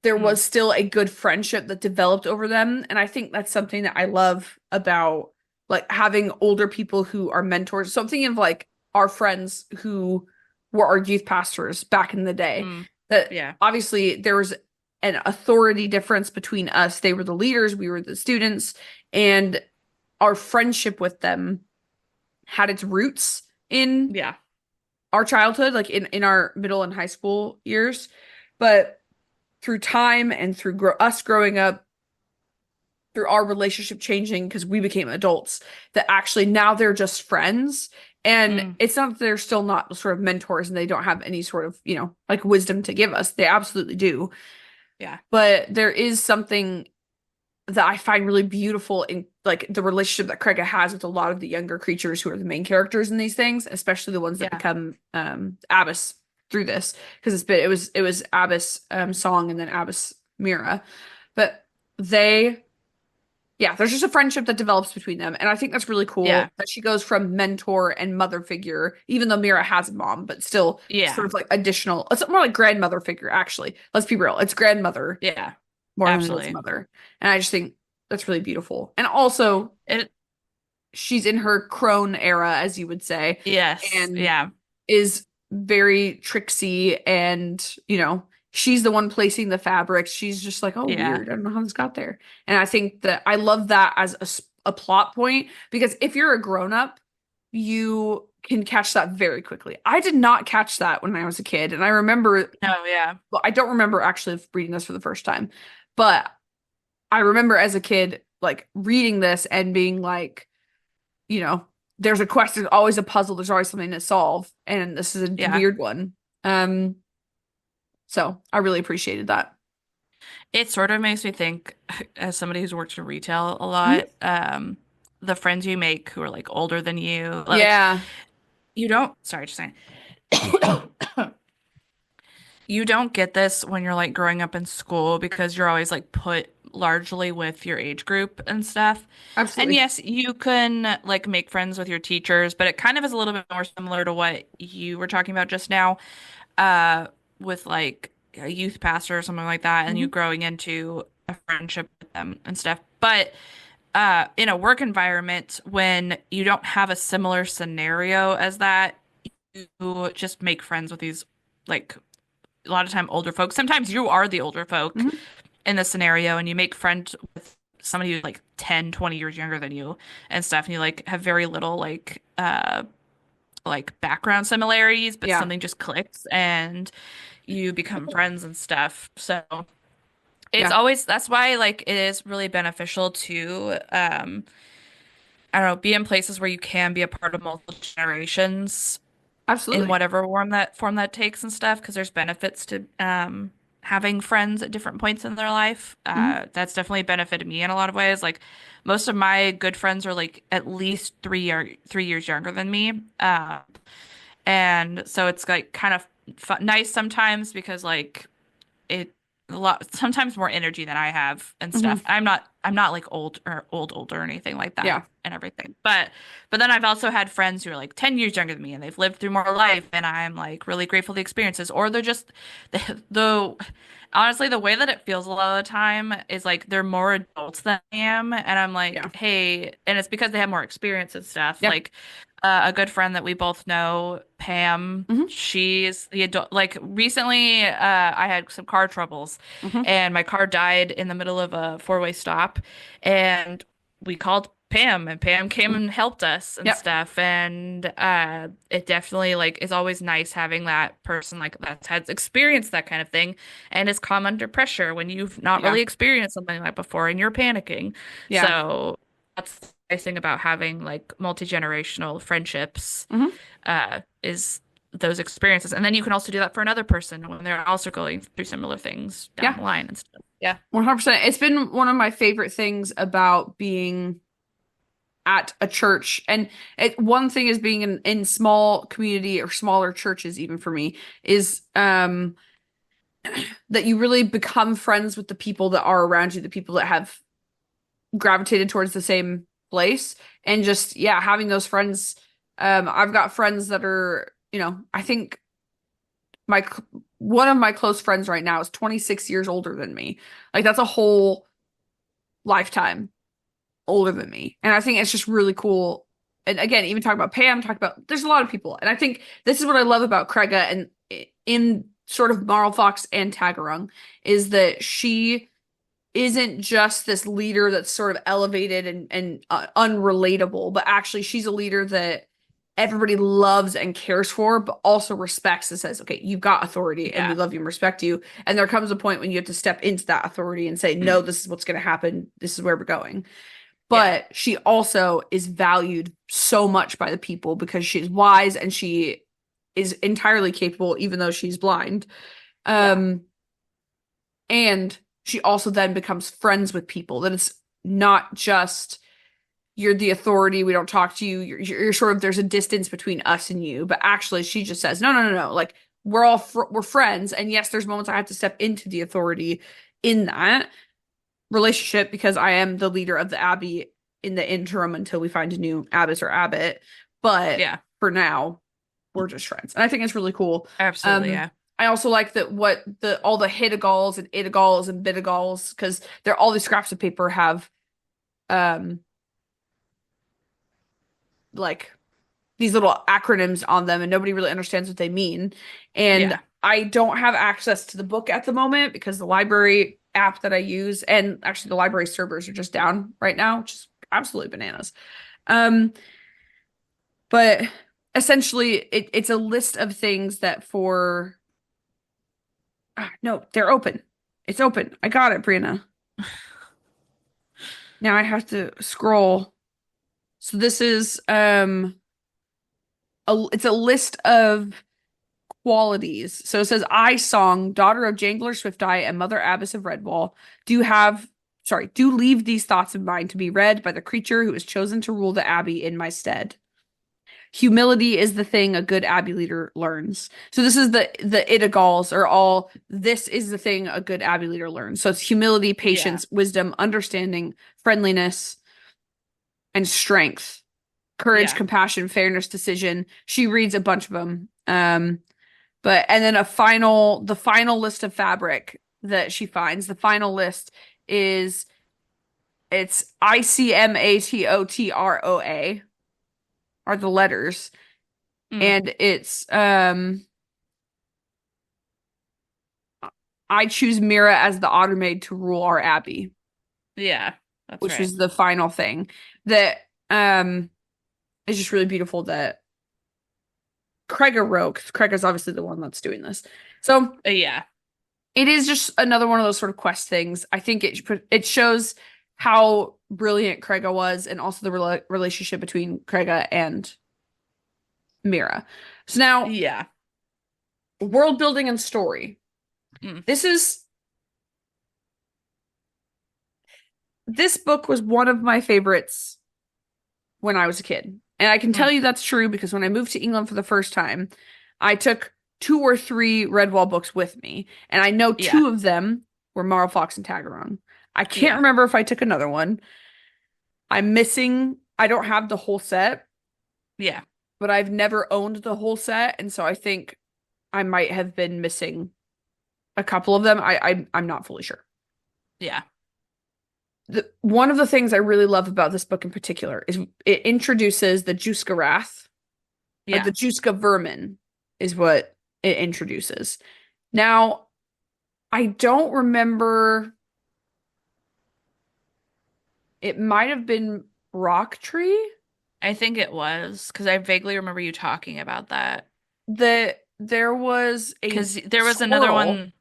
Speaker 1: there
Speaker 2: Mm.
Speaker 1: was still a good friendship that developed over them. And I think that's something that I love about like having older people who are mentors. So I'm thinking of like our friends who were our youth pastors back in the day.
Speaker 2: Mm.
Speaker 1: That
Speaker 2: Yeah.
Speaker 1: obviously there was an authority difference between us. They were the leaders, we were the students, and our friendship with them had its roots in
Speaker 2: Yeah.
Speaker 1: our childhood, like in our middle and high school years. But through time and through us growing up, through our relationship changing because we became adults, that actually now they're just friends. And
Speaker 2: Mm.
Speaker 1: it's not that they're still not sort of mentors and they don't have any sort of, like wisdom to give us. They absolutely do.
Speaker 2: Yeah.
Speaker 1: But there is something that I find really beautiful in like the relationship that Craiga has with a lot of the younger creatures who are the main characters in these things, especially the ones that
Speaker 2: Yeah.
Speaker 1: become Abbas through this because it was Abbas Song and then Abbas Mira, but they yeah, there's just a friendship that develops between them, and I think that's really
Speaker 2: Yeah.
Speaker 1: cool that she goes from mentor and mother figure, even though Mira has a mom, but still sort
Speaker 2: Yeah.
Speaker 1: of like additional. It's more like grandmother figure actually. Let's be real, it's grandmother
Speaker 2: Yeah.
Speaker 1: more than it is
Speaker 2: Absolutely.
Speaker 1: mother. And I just think that's really beautiful. And also,
Speaker 2: It
Speaker 1: she's in her crone era, as you would say,
Speaker 2: yes.
Speaker 1: and
Speaker 2: Yeah.
Speaker 1: is very tricksy. And, she's the one placing the fabrics. She's just like, oh,
Speaker 2: Yeah.
Speaker 1: weird. I don't know how this got there. And I think that I love that as a plot point because if you're a grown up, you can catch that very quickly. I did not catch that when I was a kid. And I remember,
Speaker 2: No, yeah.
Speaker 1: well, I don't remember actually reading this for the first time, but I remember as a kid, like reading this and being like, you know, there's a quest, there's always a puzzle, there's always something to solve, and this is a
Speaker 2: Yeah.
Speaker 1: weird one. Um, so I really appreciated that.
Speaker 2: It sort of makes me think, as somebody who's worked in retail a
Speaker 1: Mhm.
Speaker 2: lot, the friends you make who are like older than you, like
Speaker 1: Yeah.
Speaker 2: you don't, sorry, just saying. You don't get this when you're like growing up in school because you're always like put largely with your age group and stuff. And
Speaker 1: Absolutely.
Speaker 2: yes, you can like make friends with your teachers, but it kind of is a little bit more similar to what you were talking about just now, uh, with like a youth pastor or something like that, and you
Speaker 1: Hmm.
Speaker 2: growing into a friendship with them and stuff. But in a work environment, when you don't have a similar scenario as that, you just make friends with these like a lot of time older folks. Sometimes you are the older folk
Speaker 1: Hmm.
Speaker 2: in this scenario and you make friends with somebody who's like 10, 20 years younger than you and stuff, and you like have very little like background similarities, but
Speaker 1: Yeah,
Speaker 2: something just clicks and you become friends and stuff. So it's
Speaker 1: yeah,
Speaker 2: always that's why like it is really beneficial to I don't know, be in places where you can be a part of multiple generations in
Speaker 1: absolutely.
Speaker 2: whatever form that takes and stuff, because there's benefits to having friends at different points in their life.
Speaker 1: Hmm.
Speaker 2: That's definitely benefited me in a lot of ways. Like most of my good friends are like at least 3 years younger than me. And so it's like kind of nice sometimes because like it a lot sometimes more energy than I have and
Speaker 1: Hmm.
Speaker 2: stuff. I'm not like old or anything like that
Speaker 1: Yeah,
Speaker 2: and everything. But then I've also had friends who are like 10 years younger than me and they've lived through more life and I'm like really grateful for the experiences, or they're just the honestly the way that it feels a lot of the time is like they're more adults than I am, and I'm
Speaker 1: yeah,
Speaker 2: like, "Hey," and it's because they have more experience and stuff.
Speaker 1: yeah.
Speaker 2: Like a good friend that we both know, Pam,
Speaker 1: Hmm.
Speaker 2: she's the adult. Like recently, I had some car troubles
Speaker 1: Hmm.
Speaker 2: and my car died in the middle of a four-way stop. And we called Pam and Pam came and helped us and
Speaker 1: Yep.
Speaker 2: stuff. And it definitely like is always nice having that person like that's had experienced that kind of thing and is calm under pressure when you've not
Speaker 1: Yeah,
Speaker 2: really experienced something like before and you're panicking.
Speaker 1: yeah.
Speaker 2: So that's the nice thing about having like multi-generational friendships
Speaker 1: Hmm.
Speaker 2: is those experiences. And then you can also do that for another person when they're also going through similar things down
Speaker 1: Yeah,
Speaker 2: the line and stuff. Yeah.
Speaker 1: 100%. It's been one of my favorite things about being at a church. And one thing is being in small community or smaller churches, even for me, is that you really become friends with the people that are around you, the people that have gravitated towards the same place. And just, yeah, having those friends. I've got friends that are, I think my one of my close friends right now is 26 years older than me. Like that's a whole lifetime older than me. And I think it's just really cool. And again, even talk about Pam, talk about there's a lot of people. And I think this is what I love about Craiga and in sort of Marl Fox and Taggerung is that she isn't just this leader that's sort of elevated and unrelatable, but actually she's a leader that everybody loves and cares for, but also respects and says, okay, you've got authority and we
Speaker 2: Yeah.
Speaker 1: love you and respect you. And there comes a point when you have to step into that authority and say, no, this is what's going to happen. This is where we're going.
Speaker 2: Yeah.
Speaker 1: But she also is valued so much by the people because she's wise and she is entirely capable, even though she's blind.
Speaker 2: Yeah.
Speaker 1: Um, and she also then becomes friends with people. That it's not just you're the authority, we don't talk to you. You're sort of there's a distance between us and you, but actually she just says, no, no, no, no. Like we're friends, and yes, there's moments I have to step into the authority in that relationship because I am the leader of the Abbey in the interim until we find a new abbess or abbot. But
Speaker 2: Yeah.
Speaker 1: for now, we're just friends. And I think it's really cool.
Speaker 2: Absolutely.
Speaker 1: Um,
Speaker 2: Yeah.
Speaker 1: I also like that what the all the Hidagals and Idagals and Bidagals, because they're all these scraps of paper have um like these little acronyms on them and nobody really understands what they mean. And
Speaker 2: Yeah.
Speaker 1: I don't have access to the book at the moment because the library app that I use and actually the library servers are just down right now, which is absolutely bananas. Um, but essentially it's a list of things that for no, they're open. It's open. I got it, Brianna. Now I have to scroll. So this is it's a list of qualities. So it says, I, Song, daughter of Jangler Swifteye and Mother Abbess of Redwall, do leave these thoughts of mine to be read by the creature who is chosen to rule the Abbey in my stead. humility is the thing a good abbey leader learns. So this is the Itagals are all this is the thing a good abbey leader learns. So it's humility,
Speaker 2: Yeah.
Speaker 1: patience, wisdom, understanding, friendliness, and strength. Courage,
Speaker 2: Yeah.
Speaker 1: compassion, fairness, decision. She reads a bunch of them. But and then the final list of fabric that she finds, the final list is it's ICMATOTROA are the letters.
Speaker 2: Mm.
Speaker 1: And it's I choose Mira as the otter maid to rule our abbey,
Speaker 2: Yeah. That's
Speaker 1: which
Speaker 2: right.
Speaker 1: was the final thing that is just really beautiful that Craiga wrote, 'cause Craiga's obviously the one that's doing this. So
Speaker 2: Yeah.
Speaker 1: it is just another one of those sort of quest things. I think it shows how brilliant Craiga was and also the relationship between Craiga and Mira. So now
Speaker 2: Yeah.
Speaker 1: world building and story.
Speaker 2: Mm.
Speaker 1: This is this book was one of my favorites when I was a kid. And I can tell
Speaker 2: Mm.
Speaker 1: you that's true because when I moved to England for the first time, I took two or three Redwall books with me. And I know
Speaker 2: Yeah.
Speaker 1: two of them were Marl Fox and Taggerung. I can't
Speaker 2: Yeah.
Speaker 1: remember if I took another one. I don't have the whole set,
Speaker 2: Yeah.
Speaker 1: but I've never owned the whole set. And so I think I might have been missing a couple of them. I'm not fully sure.
Speaker 2: Yeah.
Speaker 1: One of the things I really love about this book in particular is it introduces the Juska Wrath, or
Speaker 2: Yeah.
Speaker 1: the Juska Vermin is what it introduces. Now, I don't remember, it might have been Rock Tree
Speaker 2: I think it was because I vaguely remember you talking about that.
Speaker 1: that there was a
Speaker 2: Because there was another
Speaker 1: squirrel.
Speaker 2: one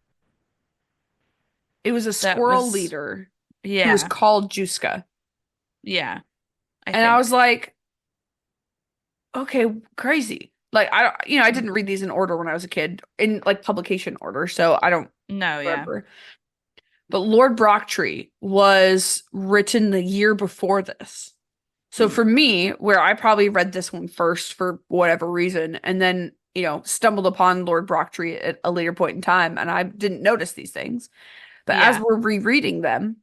Speaker 1: It was a
Speaker 2: that
Speaker 1: squirrel
Speaker 2: was,
Speaker 1: leader who was
Speaker 2: yeah.
Speaker 1: called Juska.
Speaker 2: Yeah. I
Speaker 1: And I was
Speaker 2: think.
Speaker 1: like, okay, crazy. Like I didn't read these in order when I was a kid, in like publication order, so I don't
Speaker 2: No, yeah.
Speaker 1: remember. But Lord Brocktree was written the year before this. So
Speaker 2: Mm.
Speaker 1: for me, where I probably read this one first for whatever reason, and then, stumbled upon Lord Brocktree at a later point in time, and I didn't notice these things. But as
Speaker 2: Yeah.
Speaker 1: we're rereading them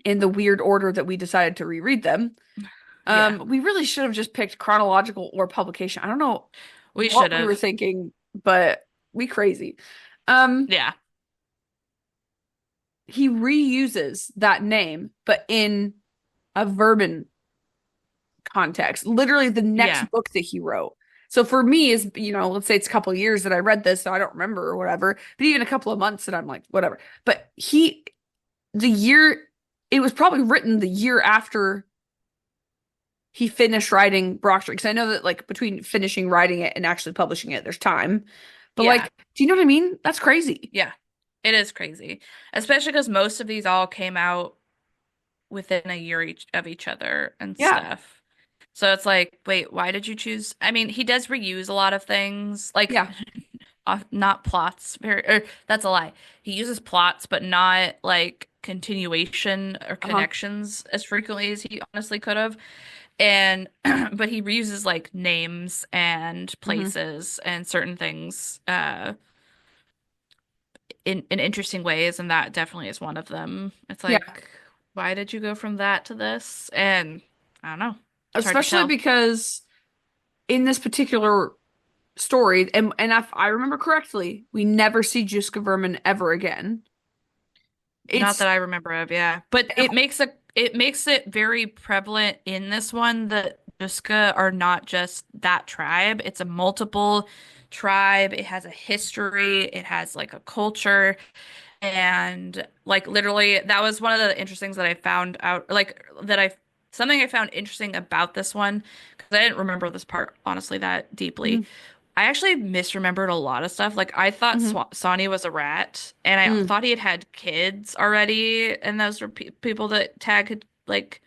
Speaker 1: in the weird order that we decided to reread them,
Speaker 2: Yeah.
Speaker 1: we really should have just picked chronological or publication. I don't know
Speaker 2: We
Speaker 1: what
Speaker 2: should
Speaker 1: we were
Speaker 2: have.
Speaker 1: thinking, but we crazy. Um,
Speaker 2: Yeah.
Speaker 1: he reuses that name, but in a vermin context. Literally the
Speaker 2: Yeah.
Speaker 1: next book that he wrote. So for me is, let's say it's a couple of years that I read this, so I don't remember or whatever, but even a couple of months that I'm like, whatever. But the year, it was probably written the year after he finished writing Brockstreet. Because I know that like between finishing writing it and actually publishing it, there's time. But
Speaker 2: Yeah.
Speaker 1: like, do you know what I mean? That's crazy.
Speaker 2: Yeah. It is crazy. Especially because most of these all came out within a year of each other and
Speaker 1: Yeah.
Speaker 2: stuff. So it's like, wait, why did you choose? I mean, he does reuse a lot of things, like
Speaker 1: Yeah.
Speaker 2: not plots. That's a lie. He uses plots, but not like continuation or
Speaker 1: Uh-huh.
Speaker 2: connections as frequently as he honestly could have. And but he reuses like names and
Speaker 1: Hmm.
Speaker 2: places and certain things in interesting ways, and that definitely is one of them. It's
Speaker 1: Yeah.
Speaker 2: like, why did you go from that to this? And I don't know. It's hard to
Speaker 1: Especially
Speaker 2: tell.
Speaker 1: because in this particular story, and if I remember correctly, we never see Juska Vermin ever again.
Speaker 2: Not
Speaker 1: It's
Speaker 2: that I remember of, yeah. But it makes it very prevalent in this one that Juska are not just that tribe. It's a multiple tribe. It has a history. It has like a culture. And like literally that was one of the interesting things that I found out like that I something I found interesting about this one because I didn't remember this part honestly that deeply.
Speaker 1: Mhm.
Speaker 2: I actually misremembered a lot of stuff. Like I thought
Speaker 1: Mhm.
Speaker 2: Sonny was a rat, and I
Speaker 1: Mm.
Speaker 2: thought he had kids already, and those were pe people that Tag had like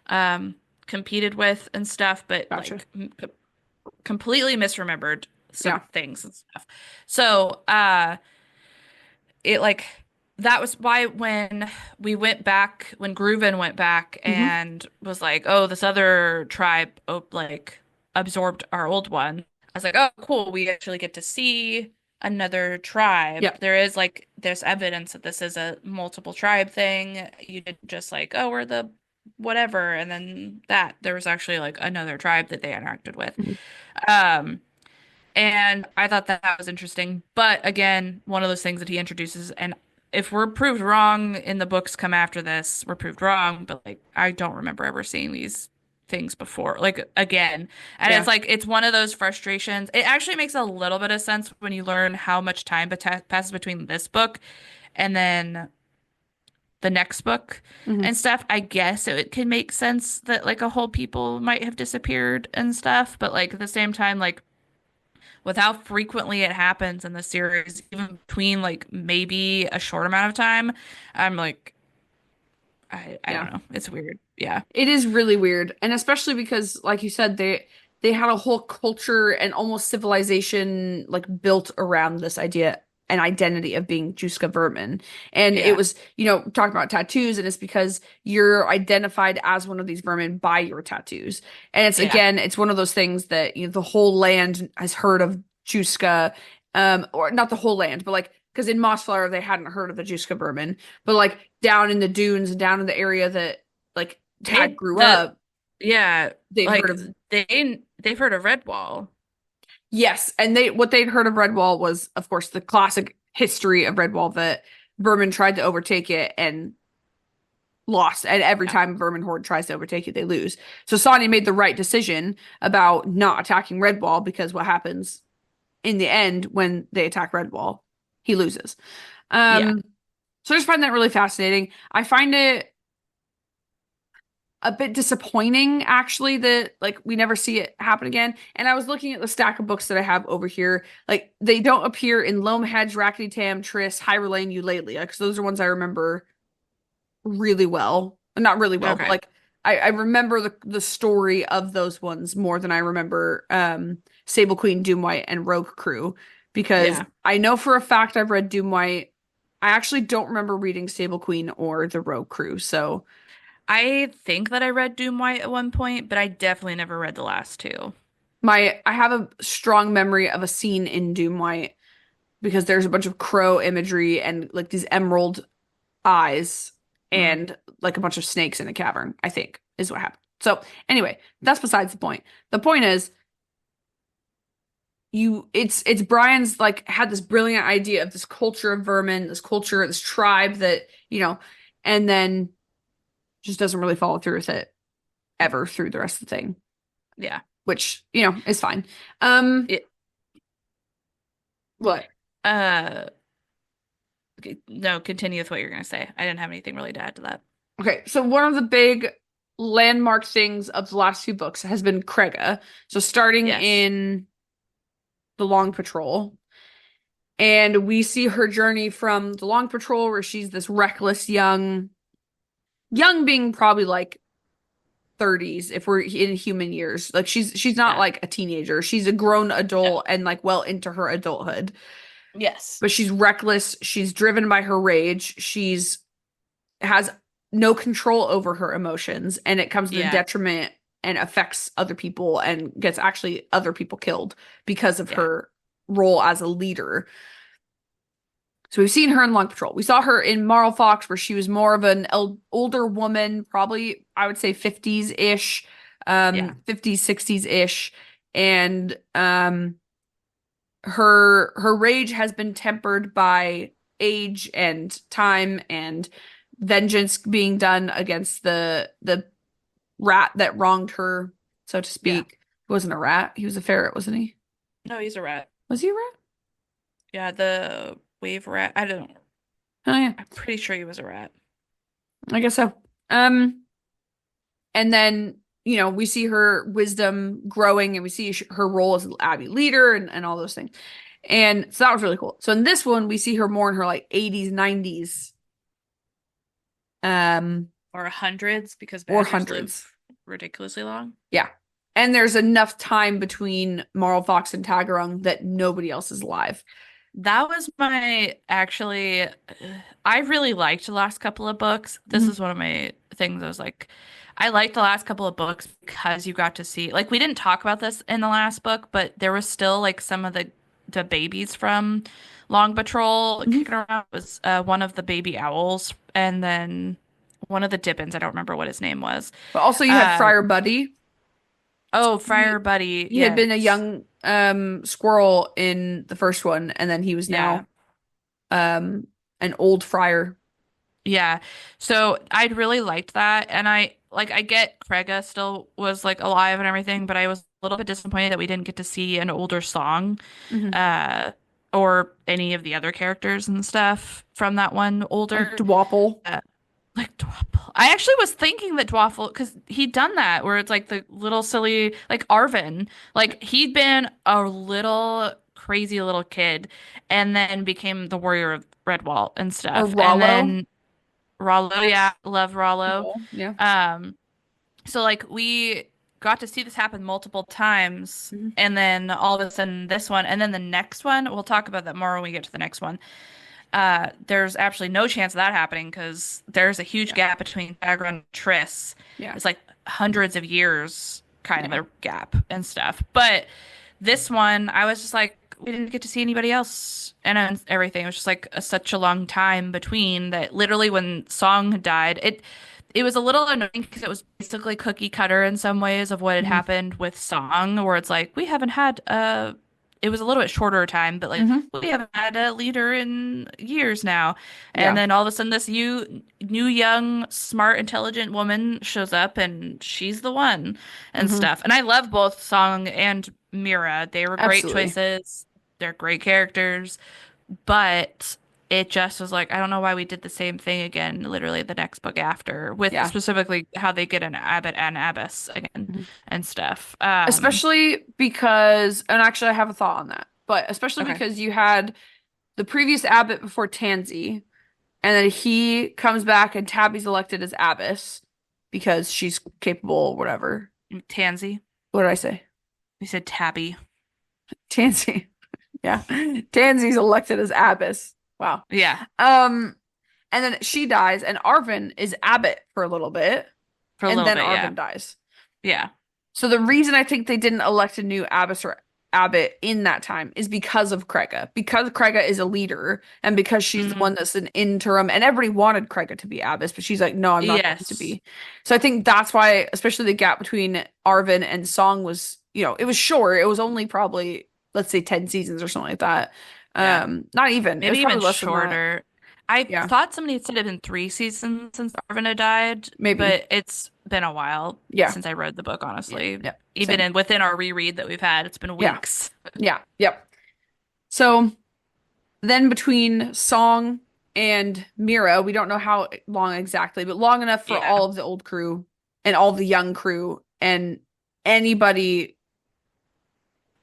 Speaker 2: um competed with and stuff. But
Speaker 1: Gotcha.
Speaker 2: like completely misremembered some
Speaker 1: Yeah.
Speaker 2: things and stuff. So it like that was why when we went back, when Greuven went back
Speaker 1: Hmm.
Speaker 2: and was like, oh, this other tribe, oh, like. absorbed our old one. I was like, oh, cool. We actually get to see another tribe.
Speaker 1: Yeah.
Speaker 2: There is like, there's evidence that this is a multiple tribe thing. You didn't just like, oh, we're the whatever. And then that there was actually like another tribe that they interacted with.
Speaker 1: Mhm.
Speaker 2: Um, and I thought that that was interesting. But again, one of those things that he introduces, and if we're proved wrong in the books come after this, we're proved wrong. But like, I don't remember ever seeing these things before, like again. And it's
Speaker 1: Yeah.
Speaker 2: like, it's one of those frustrations. It actually makes a little bit of sense when you learn how much time passes between this book and then the next book
Speaker 1: Hmm.
Speaker 2: and stuff. I guess it can make sense that like a whole people might have disappeared and stuff. But like at the same time, like, with how frequently it happens in the series, even between like maybe a short amount of time, I'm like, I
Speaker 1: Yeah.
Speaker 2: don't know. It's weird. Yeah.
Speaker 1: It is really weird. And especially because, like you said, they had a whole culture and almost civilization like built around this idea and identity of being Juska Vermin. And it
Speaker 2: Yeah.
Speaker 1: was, talking about tattoos, and it's because you're identified as one of these vermin by your tattoos. And it's
Speaker 2: Yeah.
Speaker 1: again, it's one of those things that the whole land has heard of Juska, or not the whole land, but like because in Mossflower they hadn't heard of the Juska Vermin, but like down in the dunes and down in the area that like Tag
Speaker 2: They
Speaker 1: grew
Speaker 2: the
Speaker 1: up,
Speaker 2: yeah,
Speaker 1: they'd heard
Speaker 2: like
Speaker 1: of.
Speaker 2: they've heard of Redwall.
Speaker 1: Yes, and what they'd heard of Redwall was, of course, the classic history of Redwall that Vermin tried to overtake it and lost. And every
Speaker 2: Yeah.
Speaker 1: time Vermin Horde tries to overtake it, they lose. So Sonny made the right decision about not attacking Redwall because what happens in the end when they attack Redwall, he loses.
Speaker 2: Yeah.
Speaker 1: Um, so I just find that really fascinating. I find it a bit disappointing actually that like we never see it happen again. And I was looking at the stack of books that I have over here. Like they don't appear in Loam Hedge, Rackety Tam, Triss, Hyrule, Eulalia, because those are ones I remember really well. Not really well, but
Speaker 2: Okay.
Speaker 1: like I remember the story of those ones more than I remember Sable Queen, Doomwhite, and Rogue Crew. Because
Speaker 2: Yeah.
Speaker 1: I know for a fact I've read Doomwhite. I actually don't remember reading Sable Queen or the Rogue Crew, so
Speaker 2: I think that I read Doom White at one point, but I definitely never read the last two.
Speaker 1: I have a strong memory of a scene in Doomwhite because there's a bunch of crow imagery and like these emerald eyes
Speaker 2: Mm.
Speaker 1: and like a bunch of snakes in a cavern, I think is what happened. So anyway, that's besides the point. The point is it's Brian's like had this brilliant idea of this culture of vermin, this culture, this tribe that, and then just doesn't really follow through with it ever through the rest of the thing,
Speaker 2: Yeah.
Speaker 1: which, is fine. Um,
Speaker 2: It,
Speaker 1: what?
Speaker 2: uh, no, continue with what you're gonna say. I didn't have anything really to add to that.
Speaker 1: Okay, so one of the big landmark things of the last few books has been Krega. So starting
Speaker 2: Yes.
Speaker 1: in the Long Patrol, and we see her journey from the Long Patrol where she's this reckless young being probably like 30s if we're in human years. Like she's not
Speaker 2: Yeah.
Speaker 1: like a teenager. She's a grown adult and like well into her adulthood.
Speaker 2: Yes.
Speaker 1: But she's reckless, she's driven by her rage, she's has no control over her emotions, and it comes to the
Speaker 2: Yeah.
Speaker 1: detriment and affects other people and gets actually other people killed because of
Speaker 2: Yeah.
Speaker 1: her role as a leader. So we've seen her in Long Patrol. We saw her in Marl Fox, where she was more of an older woman, probably I would say 50s ish,
Speaker 2: Yeah.
Speaker 1: 50s 60s ish, and her rage has been tempered by age and time and vengeance being done against the rat that wronged her, so to
Speaker 2: Yeah.
Speaker 1: speak. He wasn't a rat. He was a ferret, wasn't he?
Speaker 2: No, he's a rat.
Speaker 1: Was he a rat?
Speaker 2: Yeah, the wave rat. I don't.
Speaker 1: Oh yeah,
Speaker 2: I'm pretty sure he was a rat.
Speaker 1: I guess so. Um, and then we see her wisdom growing, and we see her role as an Abbey leader and all those things. And so that was really cool. So in this one, we see her more in her like 80s, 90s, um,
Speaker 2: Or hundreds because
Speaker 1: or
Speaker 2: badgers
Speaker 1: hundreds.
Speaker 2: live ridiculously long.
Speaker 1: Yeah. And there's enough time between Marl Fox and Taggerung that nobody else is alive.
Speaker 2: That was my actually, I really liked the last couple of books. This
Speaker 1: Mhm.
Speaker 2: is one of my things. I was like, I liked the last couple of books because you got to see, like, we didn't talk about this in the last book, but there was still like some of the babies from Long Patrol
Speaker 1: Mhm.
Speaker 2: kicking around. It was one of the baby owls, and then one of the Dippins. I don't remember what his name was.
Speaker 1: But also you had
Speaker 2: Uh,
Speaker 1: Friar Buddy.
Speaker 2: oh,
Speaker 1: He
Speaker 2: Friar Buddy.
Speaker 1: he had been a
Speaker 2: Yes.
Speaker 1: young squirrel in the first one, and then he was
Speaker 2: Yeah.
Speaker 1: now um an old friar.
Speaker 2: Yeah. So I'd really liked that. And I get Krega still was like alive and everything, but I was a little bit disappointed that we didn't get to see an older song,
Speaker 1: Hmm.
Speaker 2: uh, or any of the other characters and stuff from that one
Speaker 1: Like
Speaker 2: older,
Speaker 1: Dwapple.
Speaker 2: uh, like Dwapple. I actually was thinking that Dwapple, because he'd done that where it's like the little silly, like Arvin, like he'd been a little crazy little kid and then became the warrior of Redwall and
Speaker 1: Or
Speaker 2: stuff. And
Speaker 1: Rollo.
Speaker 2: then Rollo, yeah, love Rollo.
Speaker 1: Cool. Yeah.
Speaker 2: Um, so like we got to see this happen multiple times,
Speaker 1: Hmm.
Speaker 2: and then all of a sudden this one, and then the next one, we'll talk about that more when we get to the next one. There's absolutely no chance of that happening because there's a huge
Speaker 1: Yeah.
Speaker 2: gap between Taggerung and Triss.
Speaker 1: Yeah.
Speaker 2: It's like hundreds of years kind of
Speaker 1: Yeah.
Speaker 2: a gap and stuff. But this one, I was just like, we didn't get to see anybody else and everything. It was just like such a long time between that. Literally, when Song died, it was a little annoying because it was basically cookie cutter in some ways of what had
Speaker 1: Hmm.
Speaker 2: happened with Song, where it's like we haven't had a. It was a little bit shorter time, but like
Speaker 1: Hmm.
Speaker 2: we haven't had a leader in years now. And
Speaker 1: Yeah.
Speaker 2: then all of a sudden, this new, young, smart, intelligent woman shows up, and she's the one and
Speaker 1: Hmm.
Speaker 2: stuff. And I love both Song and Mira. They were great
Speaker 1: Absolutely.
Speaker 2: choices. They're great characters, but it just was like I don't know why we did the same thing again, literally the next book after, with
Speaker 1: Yeah.
Speaker 2: specifically how they get an abbot and abbess again
Speaker 1: Mhm.
Speaker 2: and stuff.
Speaker 1: Especially because, and actually I have a thought on that, but especially
Speaker 2: Okay.
Speaker 1: because you had the previous abbot before Tansy, and then he comes back and Tabby's elected as abbess because she's capable, whatever.
Speaker 2: Tansy.
Speaker 1: What did I say?
Speaker 2: We said Tabby.
Speaker 1: Tansy. Yeah. Tansy's elected as abbess. Wow.
Speaker 2: Yeah,
Speaker 1: Um, and then she dies, and Arvin is abbot for a little bit,
Speaker 2: for a
Speaker 1: and
Speaker 2: little
Speaker 1: then
Speaker 2: bit. Yeah,
Speaker 1: Arvin dies.
Speaker 2: yeah.
Speaker 1: So the reason I think they didn't elect a new abbess or abbot in that time is because of Krega. Because Krega is a leader, and because she's the
Speaker 2: Hmm.
Speaker 1: one that's an interim, and everybody wanted Krega to be abbess, but she's like, no, I'm not going to
Speaker 2: Yes.
Speaker 1: be. So I think that's why, especially the gap between Arvin and Song was, it was short. It was only probably, let's say, 10 seasons or something like that.
Speaker 2: Yeah.
Speaker 1: Not even. It
Speaker 2: Maybe
Speaker 1: was
Speaker 2: even
Speaker 1: probably less than that.
Speaker 2: shorter. I
Speaker 1: Yeah,
Speaker 2: thought somebody said it had been 3 seasons since Arvin had died,
Speaker 1: maybe.
Speaker 2: but it's been a while
Speaker 1: Yeah.
Speaker 2: since I read the book,
Speaker 1: Yeah.
Speaker 2: honestly.
Speaker 1: Yeah.
Speaker 2: Even
Speaker 1: Same.
Speaker 2: within our reread that we've had, it's been
Speaker 1: Yeah.
Speaker 2: weeks.
Speaker 1: Yeah. Yep. So then between Song and Mira, we don't know how long exactly, but long enough for
Speaker 2: Yeah.
Speaker 1: all of the old crew and all of the young crew and anybody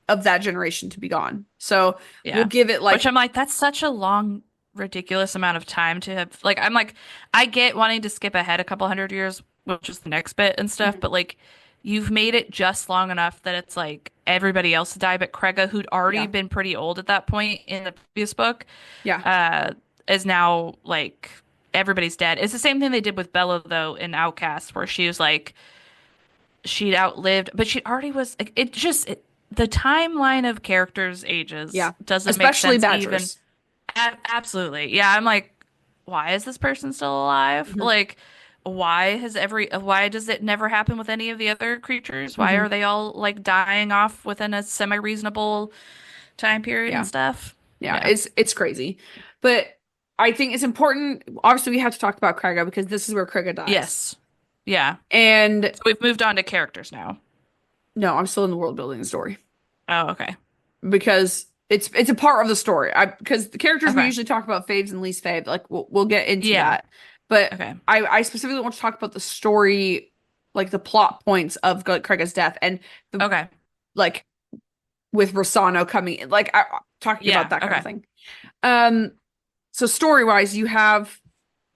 Speaker 1: of that generation to be gone. So we'll
Speaker 2: Yeah.
Speaker 1: give it
Speaker 2: Which
Speaker 1: like,
Speaker 2: I'm like, that's such a long, ridiculous amount of time to have. Like, I'm like, I get wanting to skip ahead a couple hundred years, which is the next bit and stuff,
Speaker 1: mhm,
Speaker 2: but like, you've made it just long enough that it's like everybody else died, but Krega, who'd already
Speaker 1: yeah,
Speaker 2: been pretty old at that point in the previous book,
Speaker 1: yeah,
Speaker 2: uh, is now like everybody's dead. It's the same thing they did with Bella though in Outcast, where she was like she'd outlived, but she already was like the timeline of characters' ages
Speaker 1: yeah.
Speaker 2: doesn't make
Speaker 1: Especially
Speaker 2: sense even.
Speaker 1: Badgers.
Speaker 2: Absolutely, yeah. I'm like, why is this person still alive?
Speaker 1: Hmm.
Speaker 2: Like, why does it never happen with any of the other creatures? Why
Speaker 1: Hmm.
Speaker 2: are they all like dying off within a semi-reasonable time period and
Speaker 1: Yeah,
Speaker 2: stuff?
Speaker 1: yeah.
Speaker 2: Yeah.
Speaker 1: It's crazy. But I think it's important. Obviously, we have to talk about Krega because this is where Krega dies.
Speaker 2: Yes. Yeah.
Speaker 1: And
Speaker 2: So we've moved on to characters now.
Speaker 1: no, I'm still in the world building story
Speaker 2: Oh, okay.
Speaker 1: because it's a part of the story. I because the characters we
Speaker 2: Okay.
Speaker 1: usually talk about faves and least fave, like we'll get into
Speaker 2: Yeah.
Speaker 1: that. But
Speaker 2: Okay.
Speaker 1: I specifically want to talk about the story, like the plot points of Krega's death and the
Speaker 2: Okay.
Speaker 1: like with Rossano coming in, like talking about
Speaker 2: Yeah.
Speaker 1: that kind of
Speaker 2: Okay.
Speaker 1: thing. Um, so story wise, you have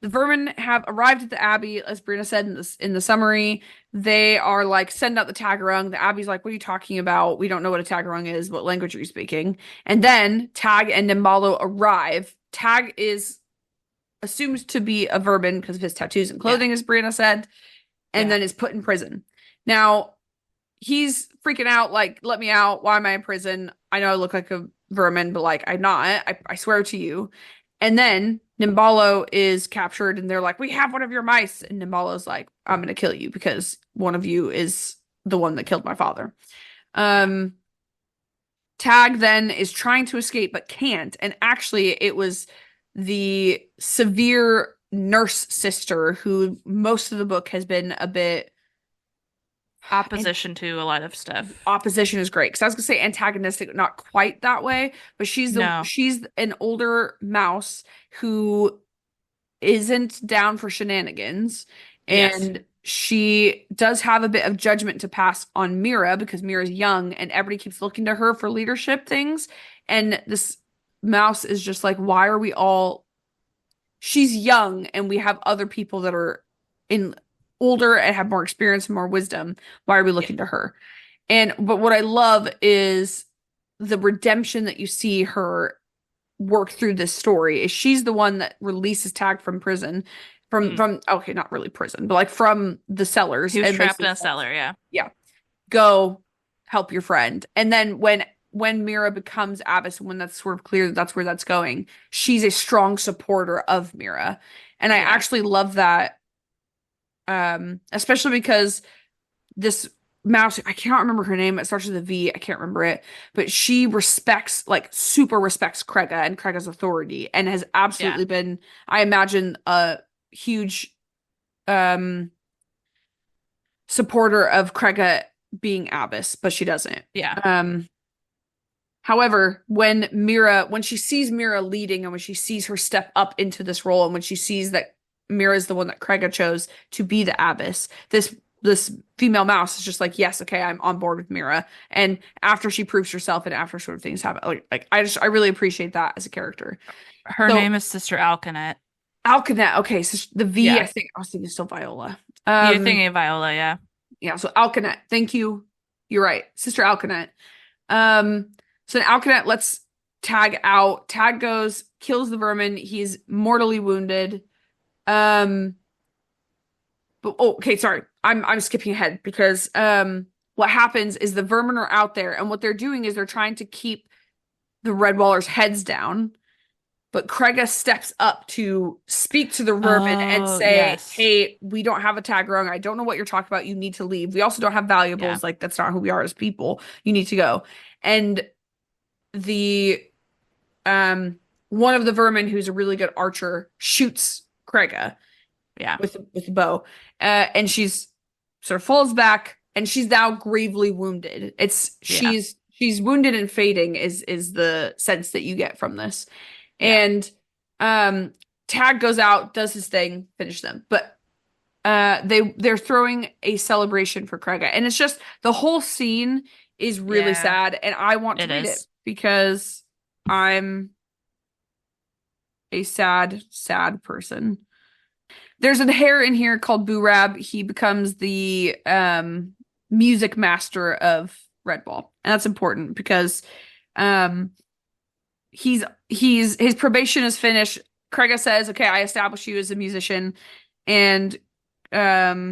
Speaker 1: The vermin have arrived at the Abbey, as Brianna said in the summary. They are like, send out the Taggerung. The Abbey's like, what are you talking about? We don't know what a Taggerung is. What language are you speaking? And then Tag and Nimbalo arrive. Tag is assumed to be a vermin because of his tattoos and
Speaker 2: Yeah.
Speaker 1: clothing, as Brianna said, and
Speaker 2: Yeah.
Speaker 1: then is put in prison. Now, he's freaking out, like, let me out. Why am I in prison? I know I look like a vermin, but like, I'm not. I swear to you. And then Nimbalo is captured, and they're like, we have one of your mice. And Nimbalo's like, I'm going to kill you because one of you is the one that killed my father.
Speaker 2: Yeah.
Speaker 1: Tag then is trying to escape, but can't. And actually, it was the severe nurse sister who most of the book has been a bit.
Speaker 2: Opposition to a lot of stuff.
Speaker 1: Opposition is great because I was gonna say antagonistic, not quite that way, but
Speaker 2: No.
Speaker 1: she's an older mouse who isn't down for shenanigans,
Speaker 2: Yes.
Speaker 1: and she does have a bit of judgment to pass on Mira because Mira's young and everybody keeps looking to her for leadership things, and this mouse is just like, why are we all? She's young, and we have other people that are in older and have more experience and more wisdom. Why are we
Speaker 2: Yeah.
Speaker 1: looking to her? And but what I love is the redemption that you see her work through this story is she's the one that releases Tag from prison
Speaker 2: Mm.
Speaker 1: from okay, not really prison, but like from the cellars
Speaker 2: He was
Speaker 1: and
Speaker 2: trapped
Speaker 1: basically
Speaker 2: in a
Speaker 1: says,
Speaker 2: cellar, yeah.
Speaker 1: yeah, go help your friend. And then when Mira becomes Abbess, when that's sort of clear that that's where that's going, she's a strong supporter of Mira. And I
Speaker 2: Yeah.
Speaker 1: actually love that especially because this mouse, I cannot remember her name. It starts with a V. I can't remember it, but she respects, like, super respects Krega and Krega's authority, and has
Speaker 2: Yeah.
Speaker 1: absolutely been, I imagine, a huge um supporter of Krega being Abbess, but she doesn't.
Speaker 2: Yeah.
Speaker 1: However, when she sees Mira leading, and when she sees her step up into this role, and when she sees that Mira is the one that Krega chose to be the Abbess, this female mouse is just like, yes, okay, I'm on board with Mira. And after she proves herself, and after sort of things happen, like I really appreciate that as a character.
Speaker 2: Her
Speaker 1: So
Speaker 2: name is Sister Alkanet.
Speaker 1: Alcanet, okay, so the V,
Speaker 2: Yeah.
Speaker 1: I was thinking still Viola.
Speaker 2: You're thinking of Viola, yeah.
Speaker 1: Yeah, so Alcanet, thank you. You're right, Sister Alcanet. So then Alcanet lets Tag out. Tag goes, kills the vermin. He's mortally wounded. But oh, okay, sorry. I'm skipping ahead because what happens is the vermin are out there, and what they're doing is they're trying to keep the Redwallers' heads down. But Krega steps up to speak to the vermin and
Speaker 2: Oh,
Speaker 1: say,
Speaker 2: yes.
Speaker 1: hey, we don't have a Taggerung. I don't know what you're talking about. You need to leave. We also don't have
Speaker 2: Yeah.
Speaker 1: valuables. Like, that's not who we are as people. You need to go. And the one of the vermin, who's a really good archer, shoots Krega
Speaker 2: Yeah.
Speaker 1: with a bow. And she's sort of falls back, and she's now gravely wounded.
Speaker 2: Yeah.
Speaker 1: She's wounded and fading is the sense that you get from this.
Speaker 2: Yeah.
Speaker 1: And Tag goes out, does his thing, finish them. But they're throwing a celebration for Krega. And it's just the whole scene is really
Speaker 2: Yeah.
Speaker 1: sad, and I want to
Speaker 2: It
Speaker 1: read it
Speaker 2: is.
Speaker 1: because I'm a sad, sad person. There's a hare in here called Boorab. He becomes the music master of Redwall. And that's important because he's his probation is finished. Krega says, okay, I establish you as a musician. And Krega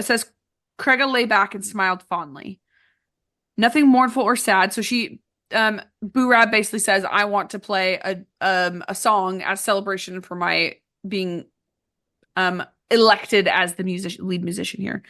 Speaker 1: says, Krega lay back and smiled fondly. Nothing mournful or sad. So Boorab basically says, I want to play a song as celebration for my being elected as the lead musician here.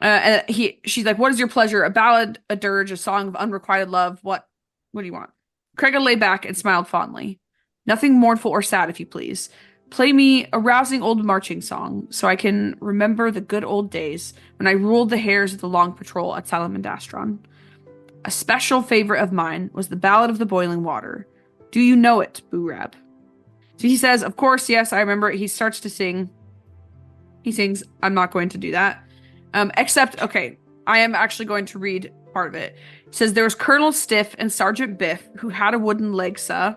Speaker 1: And she's like, what is your pleasure? A ballad, a dirge, a song of unrequited love. What do you want? Krega lay back and smiled fondly. Nothing mournful or sad, if you please. Play me a rousing old marching song so I can remember the good old days when I ruled the hares of the long patrol at Salamandastron. A special favorite of mine was the Ballad of the Boiling Water. Do you know it, Boorab? So he says, of course, yes, I remember it. He starts to sing. He sings, I'm not going to do that. Except, okay, I am actually going to read part of it. It says, there was Colonel Stiff and Sergeant Biff, who had a wooden leg saw.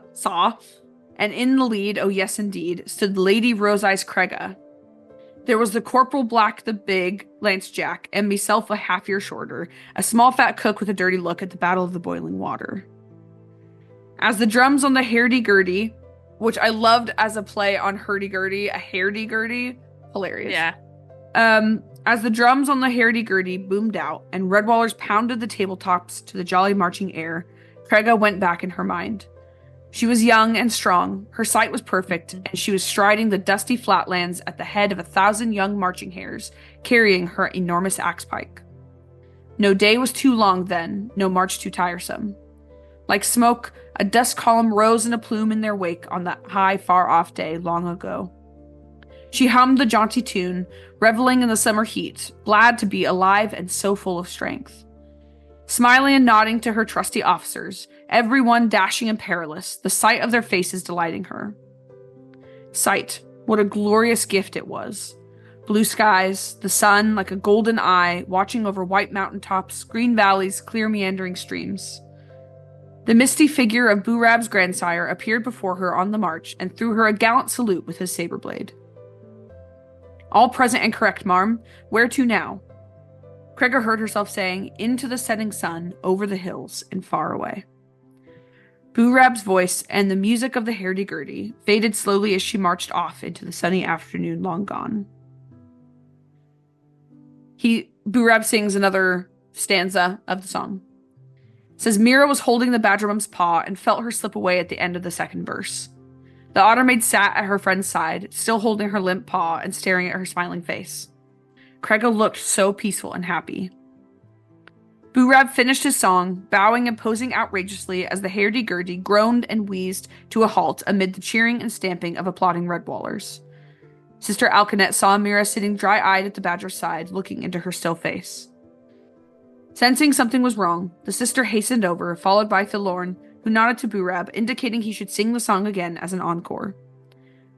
Speaker 1: And in the lead, oh yes indeed, stood Lady Rose-Eyes Crega. There was the Corporal Black the Big, Lance Jack, and myself a half year shorter, a small fat cook with a dirty look at the Battle of the Boiling Water. As the drums on the hurdy-gurdy, which I loved as a play on hurdy-gurdy, a hurdy-gurdy, hilarious.
Speaker 2: Yeah.
Speaker 1: As the drums on the hurdy-gurdy boomed out and Redwallers pounded the tabletops to the jolly marching air, Crega went back in her mind. She was young and strong, her sight was perfect, and she was striding the dusty flatlands at the head of 1,000 young marching hares, carrying her enormous axe pike. No day was too long then, no march too tiresome. Like smoke, a dust column rose in a plume in their wake on that high, far-off day long ago. She hummed the jaunty tune, reveling in the summer heat, glad to be alive and so full of strength. Smiling and nodding to her trusty officers, everyone dashing and perilous, the sight of their faces delighting her. Sight, what a glorious gift it was. Blue skies, the sun like a golden eye, watching over white mountain tops, green valleys, clear meandering streams. The misty figure of Boorab's grandsire appeared before her on the march and threw her a gallant salute with his saber blade. All present and correct, marm. Where to now? Crega heard herself saying, into the setting sun, over the hills, and far away. Boorab's voice and the music of the hurdy-gurdy faded slowly as she marched off into the sunny afternoon long gone. Boorab sings another stanza of the song. It says, Mira was holding the badger mum's paw and felt her slip away at the end of the second verse. The otter maid sat at her friend's side, still holding her limp paw and staring at her smiling face. Crega looked so peaceful and happy. Boorab finished his song, bowing and posing outrageously as the hurdy-gurdy groaned and wheezed to a halt amid the cheering and stamping of applauding Redwallers. Sister Alkanet saw Mira sitting dry-eyed at the badger's side, looking into her still face. Sensing something was wrong, the sister hastened over, followed by Thilorn, who nodded to Boorab, indicating he should sing the song again as an encore.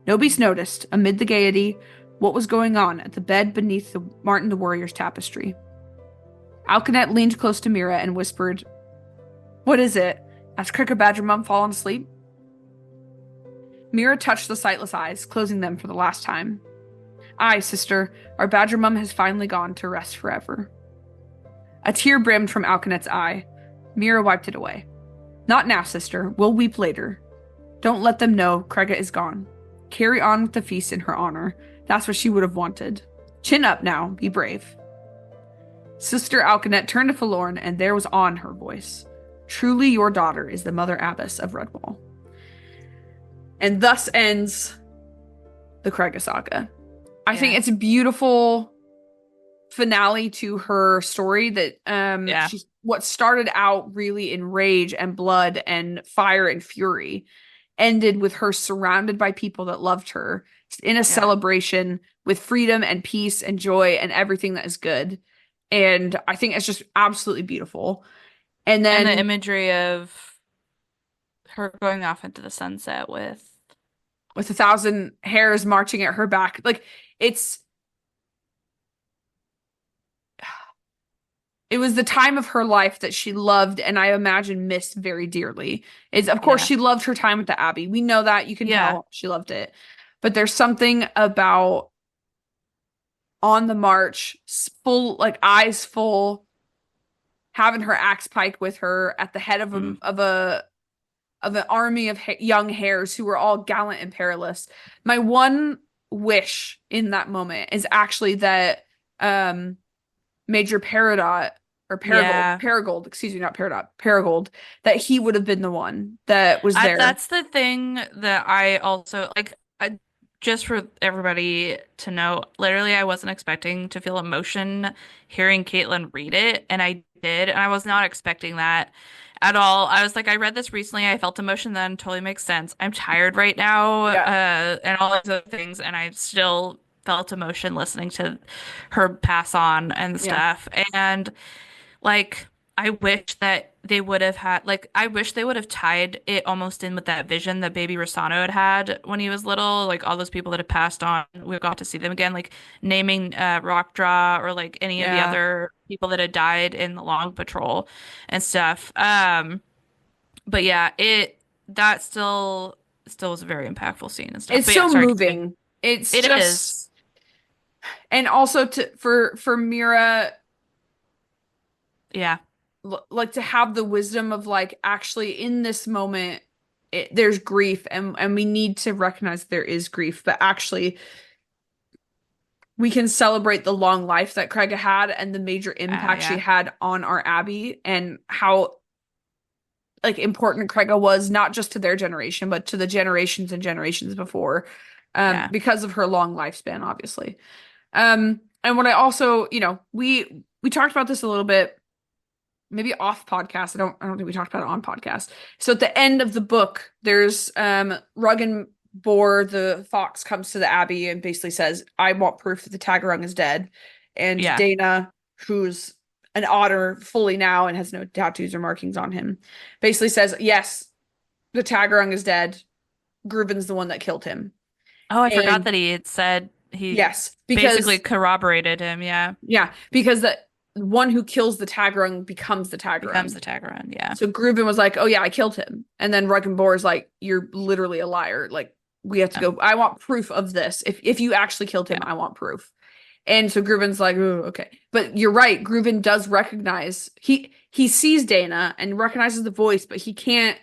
Speaker 1: No beast noticed, amid the gaiety, what was going on at the bed beneath the Martin the Warrior's tapestry. Alkanet leaned close to Mira and whispered, What is it? Has Cricket Badger Mum fallen asleep? Mira touched the sightless eyes, closing them for the last time. Aye, sister, our Badger Mum has finally gone to rest forever. A tear brimmed from Alkanet's eye. Mira wiped it away. Not now, sister. We'll weep later. Don't let them know Crega is gone. Carry on with the feast in her honor. That's what she would have wanted. Chin up now. Be brave. Sister Alkanet turned to Thilorn, and there was awe in her voice. Truly your daughter is the Mother Abbess of Redwall. And thus ends the Crega saga. I think it's a beautiful finale to her story that what started out really in rage and blood and fire and fury ended with her surrounded by people that loved her in a celebration with freedom and peace and joy and everything that is good. And I think it's just absolutely beautiful. And then
Speaker 2: the imagery of her going off into the sunset with
Speaker 1: 1,000 hares marching at her back. Like it was the time of her life that she loved and I imagine missed very dearly. Of course, she loved her time at the Abbey. We know that. You can tell she loved it. But there's something about on the march, full, like eyes full, having her axe pike with her at the head of an army of young hares who were all gallant and perilous. My one wish in that moment is actually that Major Peridot or Perigold, excuse me, not Peridot, Perigold, that he would have been the one that was there.
Speaker 2: That's the thing that I also like. Just for everybody to know, literally, I wasn't expecting to feel emotion hearing Kaytlyn read it, and I did, and I was not expecting that at all. I was like, I read this recently, I felt emotion then, totally makes sense. I'm tired right now, and all those other things, and I still felt emotion listening to her pass on and stuff. And like, I wish that they would have had, like, I wish they would have tied it almost in with that vision that baby Rossano had when he was little, like all those people that had passed on, we got to see them again, like naming Rockdraw or like any of the other people that had died in the Long Patrol and stuff. But yeah, that still still was a very impactful scene and stuff.
Speaker 1: It's
Speaker 2: But yeah,
Speaker 1: so
Speaker 2: sorry, continue.
Speaker 1: moving. It's
Speaker 2: It
Speaker 1: just,
Speaker 2: is.
Speaker 1: and also for Mira,
Speaker 2: Yeah.
Speaker 1: like to have the wisdom of like actually in this moment there's grief and we need to recognize there is grief, but actually we can celebrate the long life that Craig had and the major impact she
Speaker 2: Yeah.
Speaker 1: had on our Abby and how like important Craig was not just to their generation but to the generations and generations before,
Speaker 2: Yeah.
Speaker 1: because of her long lifespan, obviously. And what I also, we talked about this a little bit, maybe off podcast. I don't think we talked about it on podcast. So at the end of the book, there's Rug and Boar, the fox, comes to the Abbey and basically says, I want proof that the Taggerung is dead. And
Speaker 2: Yeah.
Speaker 1: Dana, who's an otter fully now and has no tattoos or markings on him, basically says, yes, the Taggerung is dead. Grubin's the one that killed him.
Speaker 2: Oh, I forgot
Speaker 1: And
Speaker 2: that he had said he
Speaker 1: yes,
Speaker 2: basically
Speaker 1: because
Speaker 2: corroborated him. Yeah.
Speaker 1: yeah, because the one who kills the Taggerung becomes the
Speaker 2: Becomes
Speaker 1: Taggerung.
Speaker 2: the Taggerung. Yeah.
Speaker 1: So Grubin was like, "Oh yeah, I killed him." And then Ruggenbor is like, "You're literally a liar. Like we have to
Speaker 2: Yeah.
Speaker 1: go. I want proof of this. If you actually killed him,
Speaker 2: Yeah.
Speaker 1: I want proof." And so Grubin's like, "Ooh, okay." But you're right. Grubin does recognize he sees Dana and recognizes the voice, but he can't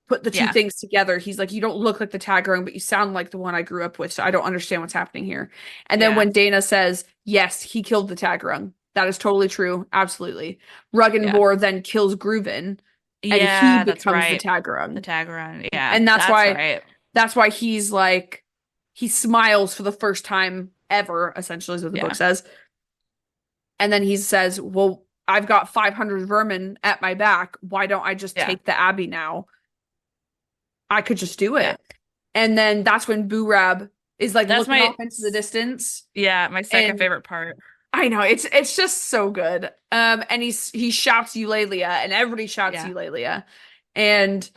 Speaker 1: put the two
Speaker 2: Yeah.
Speaker 1: things together. He's like, "You don't look like the Taggerung, but you sound like the one I grew up with. So I don't understand what's happening here." And then
Speaker 2: Yeah.
Speaker 1: when Dana says, "Yes, he killed the Taggerung. That is totally true. Absolutely." Ruggenbor then kills Grubin and he
Speaker 2: Yeah, that's
Speaker 1: becomes the
Speaker 2: right. The
Speaker 1: Taggerung.
Speaker 2: Taggerung. Yeah,
Speaker 1: And that's
Speaker 2: that's
Speaker 1: why
Speaker 2: right.
Speaker 1: he's like he smiles for the first time ever, essentially is what the book
Speaker 2: Yeah.
Speaker 1: says. And then he says, "Well, I've got 500 vermin at my back. Why don't I just
Speaker 2: Yeah.
Speaker 1: take the Abbey now? I could just do
Speaker 2: Yeah.
Speaker 1: it." And then that's when Boo Rab is like
Speaker 2: That's
Speaker 1: looking
Speaker 2: my
Speaker 1: off into the distance.
Speaker 2: my second
Speaker 1: And
Speaker 2: favorite part.
Speaker 1: I know it's just so good. And he shouts Eulalia, and everybody shouts
Speaker 2: Yeah.
Speaker 1: Eulalia. And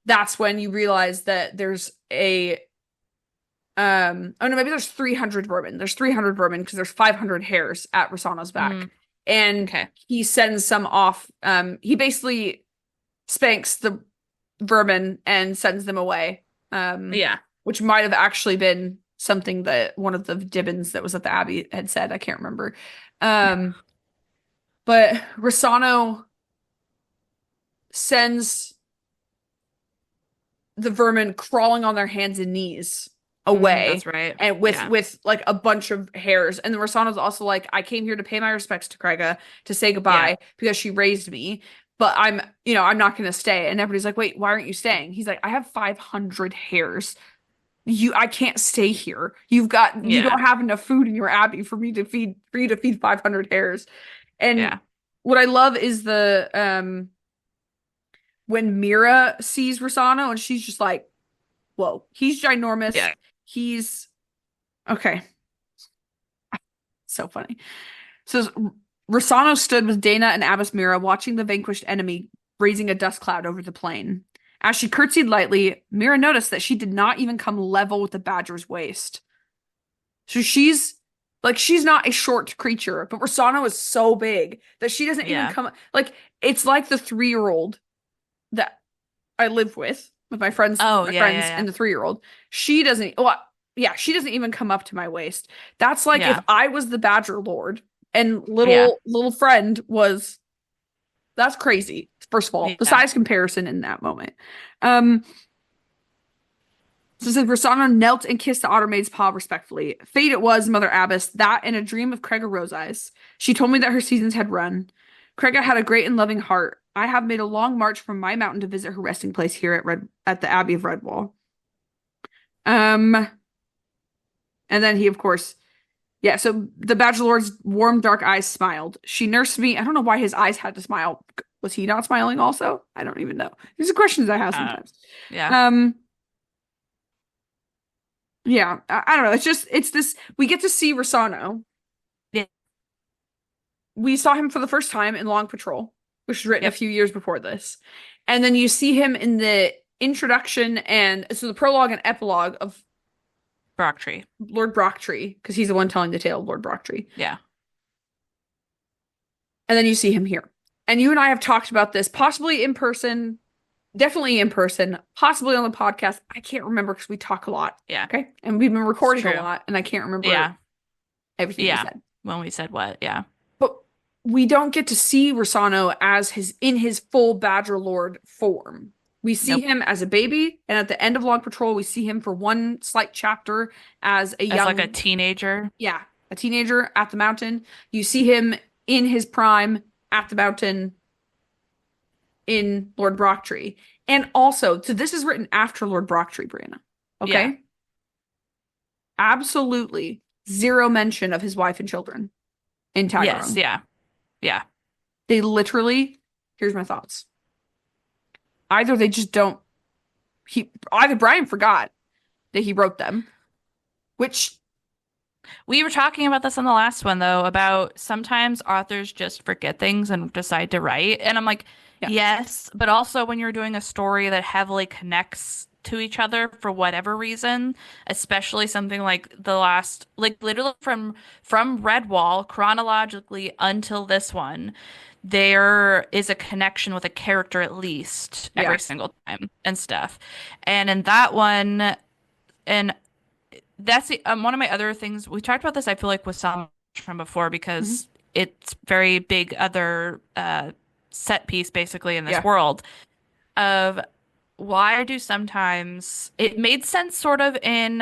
Speaker 1: that's when you realize that there's a oh no, maybe there's 300 vermin. There's 300 vermin because there's 500 hairs at Rosano's back.
Speaker 2: Mm,
Speaker 1: And
Speaker 2: okay.
Speaker 1: he sends some off. He basically spanks the vermin and sends them away.
Speaker 2: Yeah.
Speaker 1: Which might have actually been something that one of the Dibbins that was at the Abbey had said. I can't remember. But Rosano sends the vermin crawling on their hands and knees away
Speaker 2: That's right.
Speaker 1: and
Speaker 2: Yeah.
Speaker 1: with like a bunch of hairs. And then Rosano's also like, I came here to pay my respects to Craiga, to say
Speaker 2: Yeah.
Speaker 1: goodbye because she raised me, but I'm not gonna stay. And everybody's like, wait, why aren't you staying? He's like, I have 500 hairs. I can't stay here. You
Speaker 2: Yeah.
Speaker 1: don't have enough food in your Abbey for you to feed 500 hairs. And
Speaker 2: Yeah.
Speaker 1: what I love is the when Mira sees Rosano and she's just like, whoa, he's ginormous.
Speaker 2: Yeah.
Speaker 1: He's okay. So funny. So Rosano stood with Dana and Abbess Mira watching the vanquished enemy raising a dust cloud over the plain. As she curtsied lightly, Mira noticed that she did not even come level with the badger's waist. So she's not a short creature, but Rosano is so big that she doesn't even
Speaker 2: Yeah.
Speaker 1: come like it's like the 3-year-old that I live with my friends,
Speaker 2: Oh,
Speaker 1: my
Speaker 2: yeah,
Speaker 1: friends
Speaker 2: yeah,
Speaker 1: and the 3-year-old. She doesn't well, yeah, she doesn't even come up to my waist. That's like if
Speaker 2: yeah.
Speaker 1: I was the Badger Lord and
Speaker 2: Yeah.
Speaker 1: little friend was that's crazy. First of all, the
Speaker 2: Yeah.
Speaker 1: size comparison in that moment. Um, so it says Rosanna knelt and kissed the Ottermaid's paw respectfully. Fate it was, Mother Abbess, that in a dream of Craiga Rose-Eyes. She told me that her seasons had run. Craiga had a great and loving heart. I have made a long march from my mountain to visit her resting place here at the Abbey of Redwall. And then he, of course, yeah, so the Badger Lord's warm, dark eyes smiled. She nursed me. I don't know why his eyes had to smile. Was he not smiling also? I don't even know. These are questions I have sometimes.
Speaker 2: Yeah.
Speaker 1: Yeah, I don't know. It's this. We get to see Rosano.
Speaker 2: Yeah.
Speaker 1: We saw him for the first time in Long Patrol, which was written a
Speaker 2: Yep.
Speaker 1: few years before this. And then you see him in the introduction and so the prologue and epilogue of
Speaker 2: Brocktree.
Speaker 1: Lord Brocktree, because he's the one telling the tale of Lord Brocktree.
Speaker 2: Yeah.
Speaker 1: And then you see him here. And you and I have talked about this, possibly in person, definitely in person, possibly on the podcast. I can't remember because we talk a lot.
Speaker 2: Yeah,
Speaker 1: Okay. And we've been
Speaker 2: it's
Speaker 1: recording a
Speaker 2: true.
Speaker 1: lot, and I can't remember
Speaker 2: Yeah.
Speaker 1: everything we
Speaker 2: Yeah.
Speaker 1: said.
Speaker 2: When we said what? Yeah.
Speaker 1: But we don't get to see Rosano as his full Badger Lord form. We see
Speaker 2: Nope.
Speaker 1: him as a baby, and at the end of Long Patrol, we see him for one slight chapter as a
Speaker 2: As like a
Speaker 1: young,
Speaker 2: teenager.
Speaker 1: yeah, a teenager at the mountain. You see him in his prime at the mountain in Lord Brocktree. And also, so this is written after Lord Brocktree, Brianna.
Speaker 2: Yeah.
Speaker 1: Okay? Absolutely zero mention of his wife and children in
Speaker 2: Yes.
Speaker 1: Taggerung.
Speaker 2: Yeah. Yeah.
Speaker 1: They literally, here's my thoughts. Either they just don't, either Brian forgot that he wrote them, which,
Speaker 2: We were talking about this on the last one, though, about sometimes authors just forget things and decide to write. And I'm like,
Speaker 1: yeah,
Speaker 2: yes, but also when you're doing a story that heavily connects to each other for whatever reason, especially something like the last, like literally from Redwall chronologically until this one, there is a connection with a character at least
Speaker 1: yeah.
Speaker 2: every single time and stuff. And in that one, and that's one of my other things. We talked about this, I feel like, with Salmon from before
Speaker 1: Mhm.
Speaker 2: because it's very big other set piece basically in this
Speaker 1: Yeah,
Speaker 2: world of why do sometimes it made sense sort of in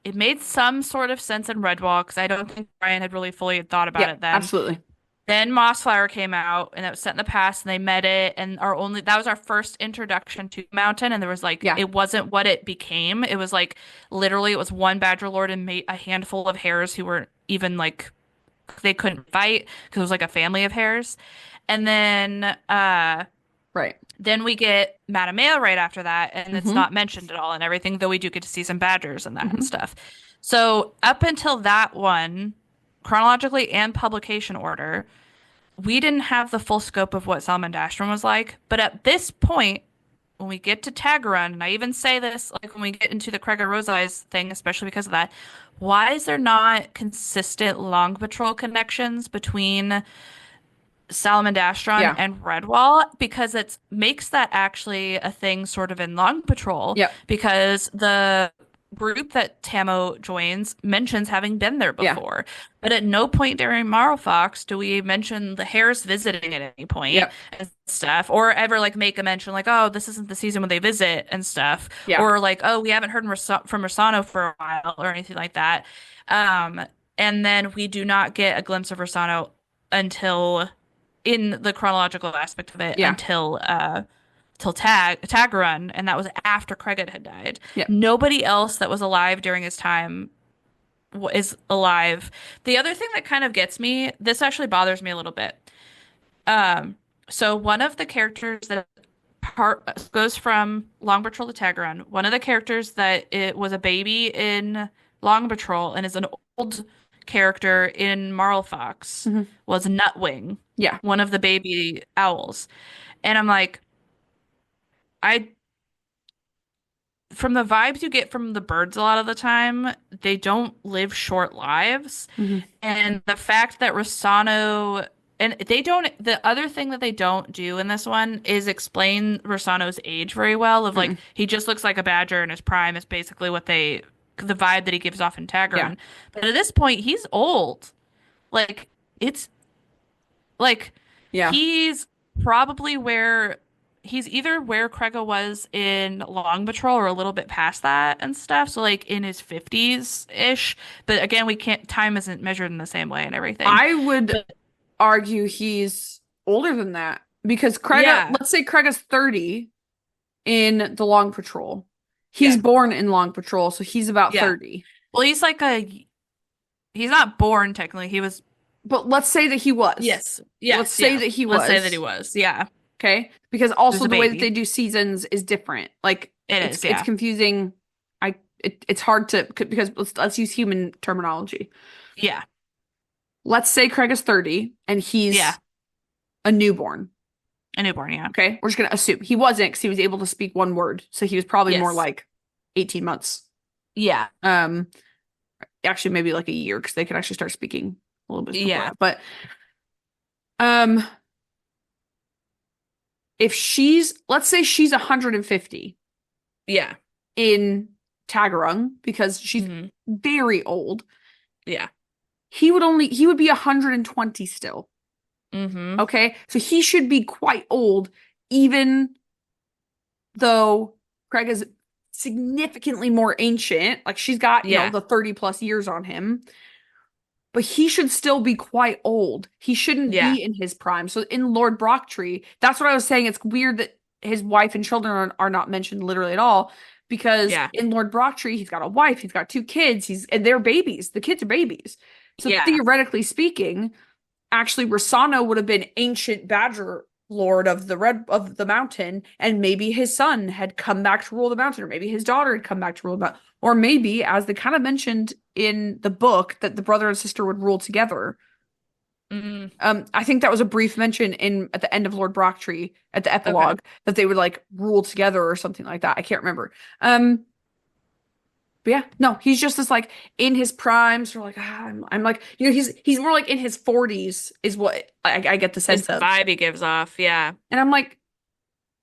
Speaker 2: it made some sort of sense in Redwall because I don't think Brian had really fully thought about
Speaker 1: yeah,
Speaker 2: it then.
Speaker 1: absolutely.
Speaker 2: Then Mossflower came out and that was set in the past and they met it and our only that was our first introduction to Mountain and there was like
Speaker 1: Yeah,
Speaker 2: it wasn't what it became. It was like literally it was one Badger Lord and a handful of hares who were even like they couldn't fight because it was like a family of hares. And
Speaker 1: right.
Speaker 2: then we get Madame right after that and it's
Speaker 1: Hmm.
Speaker 2: not mentioned at all and everything, though we do get to see some badgers and that and
Speaker 1: Hmm.
Speaker 2: stuff. So up until that one, chronologically and publication order we didn't have the full scope of what Salmon Dashram was like, but at this point, when we get to Taggerun, and I even say this like when we get into the Craig Rose Eyes thing, especially because of that, why is there not consistent Long Patrol connections between Salamandastron
Speaker 1: Yeah,
Speaker 2: and Redwall? Because it makes that actually a thing sort of in Long Patrol,
Speaker 1: yep,
Speaker 2: because the group that Tamo joins mentions having been there
Speaker 1: yeah,
Speaker 2: before. But at no point during Marlfox do we mention the Hares visiting at any point
Speaker 1: yep,
Speaker 2: and stuff, or ever like make a mention like, oh, this isn't the season when they visit and stuff,
Speaker 1: yeah,
Speaker 2: or like, oh, we haven't heard from Rosano for a while or anything like that. Um, and then we do not get a glimpse of Rosano until in the chronological aspect of it
Speaker 1: yeah,
Speaker 2: until till Tag Run, and that was after Craig had died.
Speaker 1: yeah.
Speaker 2: Nobody else that was alive during his time is alive. The other thing that kind of gets me, this actually bothers me a little bit. Um, so one of the characters that part goes from Long Patrol to Tag Run, one of the characters that it was a baby in Long Patrol and is an old character in Marl Fox
Speaker 1: Hmm.
Speaker 2: was Nutwing,
Speaker 1: Yeah,
Speaker 2: one of the baby owls. And I'm like, I from the vibes you get from the birds a lot of the time, they don't live short lives.
Speaker 1: hmm,
Speaker 2: And the fact that Rossano and they don't the other thing that they don't do in this one is explain Rossano's age very well of like
Speaker 1: mm,
Speaker 2: he just looks like a badger in his prime is basically what they the vibe that he gives off in
Speaker 1: yeah,
Speaker 2: Taggerun. But at this point he's old. Like it's like
Speaker 1: yeah.
Speaker 2: he's probably where he's either where Krega was in Long Patrol or a little bit past that and stuff. So like in his 50s ish. But again, we can't time isn't measured in the same way and everything.
Speaker 1: I would
Speaker 2: But
Speaker 1: argue he's older than that because
Speaker 2: yeah.
Speaker 1: let's say Krega's 30 in the Long Patrol. He's
Speaker 2: Yeah.
Speaker 1: born in Long Patrol, so he's about
Speaker 2: Yeah.
Speaker 1: 30.
Speaker 2: Well, he's not born technically. He was
Speaker 1: But let's say that he was.
Speaker 2: yes.
Speaker 1: Let's
Speaker 2: Yes,
Speaker 1: say
Speaker 2: yeah.
Speaker 1: that he
Speaker 2: Let's say that he
Speaker 1: was.
Speaker 2: was. Yeah.
Speaker 1: Okay? Because
Speaker 2: He was
Speaker 1: also
Speaker 2: a
Speaker 1: the way that they
Speaker 2: baby.
Speaker 1: do seasons is different. Like
Speaker 2: It
Speaker 1: it's
Speaker 2: is,
Speaker 1: it's
Speaker 2: yeah.
Speaker 1: confusing. It's hard to because let's use human terminology.
Speaker 2: Yeah.
Speaker 1: Let's say Craig is 30 and
Speaker 2: Yeah.
Speaker 1: he's a newborn.
Speaker 2: A newborn, yeah.
Speaker 1: Okay? We're just gonna assume he wasn't because he was able to speak one word. So he was probably more
Speaker 2: Yes.
Speaker 1: like 18 months.
Speaker 2: Yeah.
Speaker 1: Um Actually maybe like a year because they could actually start speaking a little bit before
Speaker 2: Yeah.
Speaker 1: that. But um if let's say she's 150
Speaker 2: Yeah.
Speaker 1: in Taggerung because she's
Speaker 2: Hmm.
Speaker 1: very old,
Speaker 2: Yeah.
Speaker 1: he would be 120 still.
Speaker 2: Hmm.
Speaker 1: Okay? So he should be quite old, even though Craig is significantly more ancient. Like she's got,
Speaker 2: Yeah.
Speaker 1: the 30 plus years on him, but he should still be quite old. He shouldn't
Speaker 2: Yeah.
Speaker 1: be in his prime. So in Lord Brocktree, that's what I was saying. It's weird that his wife and children are not mentioned literally at all. Because
Speaker 2: Yeah.
Speaker 1: in Lord Brocktree, he's got a wife, he's got two kids, and they're babies. The kids are babies. So
Speaker 2: Yeah.
Speaker 1: theoretically speaking, actually Rosano would have been ancient Badger Lord of the mountain, and maybe his son had come back to rule the mountain, or maybe his daughter had come back to rule the mountain, or maybe, as they kind of mentioned in the book, that the brother and sister would rule together.
Speaker 2: Mm.
Speaker 1: I think that was a brief mention in at the end of Lord Brocktree at the
Speaker 2: Okay.
Speaker 1: epilogue that they would like rule together or something like that. I can't remember. But yeah, no, he's just this like in his prime, sort of like I'm like he's more like in his 40s is what I get the
Speaker 2: Is
Speaker 1: sense
Speaker 2: the
Speaker 1: of,
Speaker 2: vibe he gives off. Yeah.
Speaker 1: and I'm like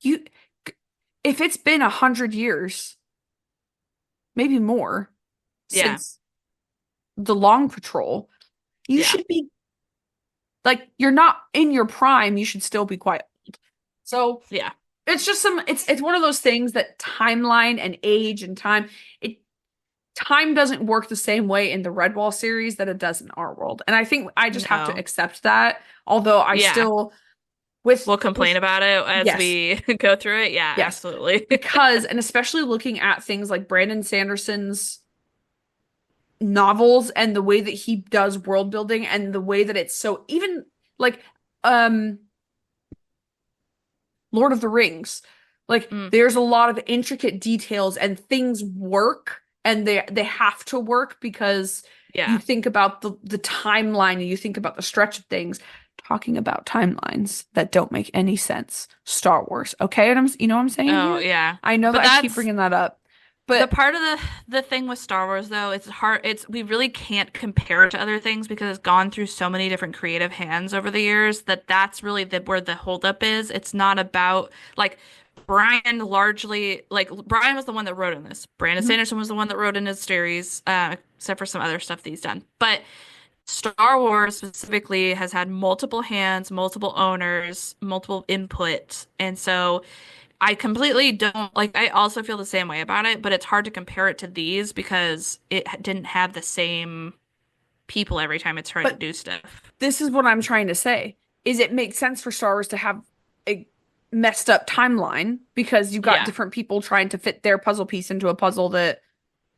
Speaker 1: you if it's been 100 years, maybe more
Speaker 2: Yeah.
Speaker 1: since the Long Patrol, you
Speaker 2: Yeah.
Speaker 1: should be like you're not in your prime. You should still be quite old. So
Speaker 2: Yeah.
Speaker 1: it's just it's one of those things that timeline and age and it time doesn't work the same way in the Redwall series that it does in our world. And I think I just have to
Speaker 2: No.
Speaker 1: accept that. Although I
Speaker 2: Yeah.
Speaker 1: still with
Speaker 2: We'll complain about it as
Speaker 1: yes,
Speaker 2: we go through it. Yeah,
Speaker 1: yes.
Speaker 2: absolutely.
Speaker 1: Because and especially looking at things like Brandon Sanderson's novels and the way that he does world building and the way that it's so even like um Lord of the Rings. Like
Speaker 2: Mm,
Speaker 1: there's a lot of intricate details and things work and they have to work because you
Speaker 2: yeah.
Speaker 1: think about the timeline and you think about the stretch of things. Talking about timelines that don't make any sense. Star Wars. Okay, and you know what I'm saying
Speaker 2: Oh,
Speaker 1: here?
Speaker 2: yeah.
Speaker 1: I know
Speaker 2: But
Speaker 1: that I keep
Speaker 2: that's
Speaker 1: bringing that up.
Speaker 2: the
Speaker 1: But
Speaker 2: part of the thing with Star Wars though, it's hard we really can't compare it to other things because it's gone through so many different creative hands over the years that that's really where the holdup is. It's not about like Brian largely like Brian was the one that wrote in this. Brandon
Speaker 1: Mhm.
Speaker 2: Sanderson was the one that wrote in his series, except for some other stuff that he's done. But Star Wars specifically has had multiple hands, multiple owners, multiple input. And so I completely don't like, I also feel the same way about it, but it's hard to compare it to these because didn't have the same people every time it's tried to
Speaker 1: but
Speaker 2: do stuff.
Speaker 1: this is what I'm trying to say is it makes sense for Star Wars to have a messed up timeline because you've got
Speaker 2: Yeah.
Speaker 1: different people trying to fit their puzzle piece into a puzzle that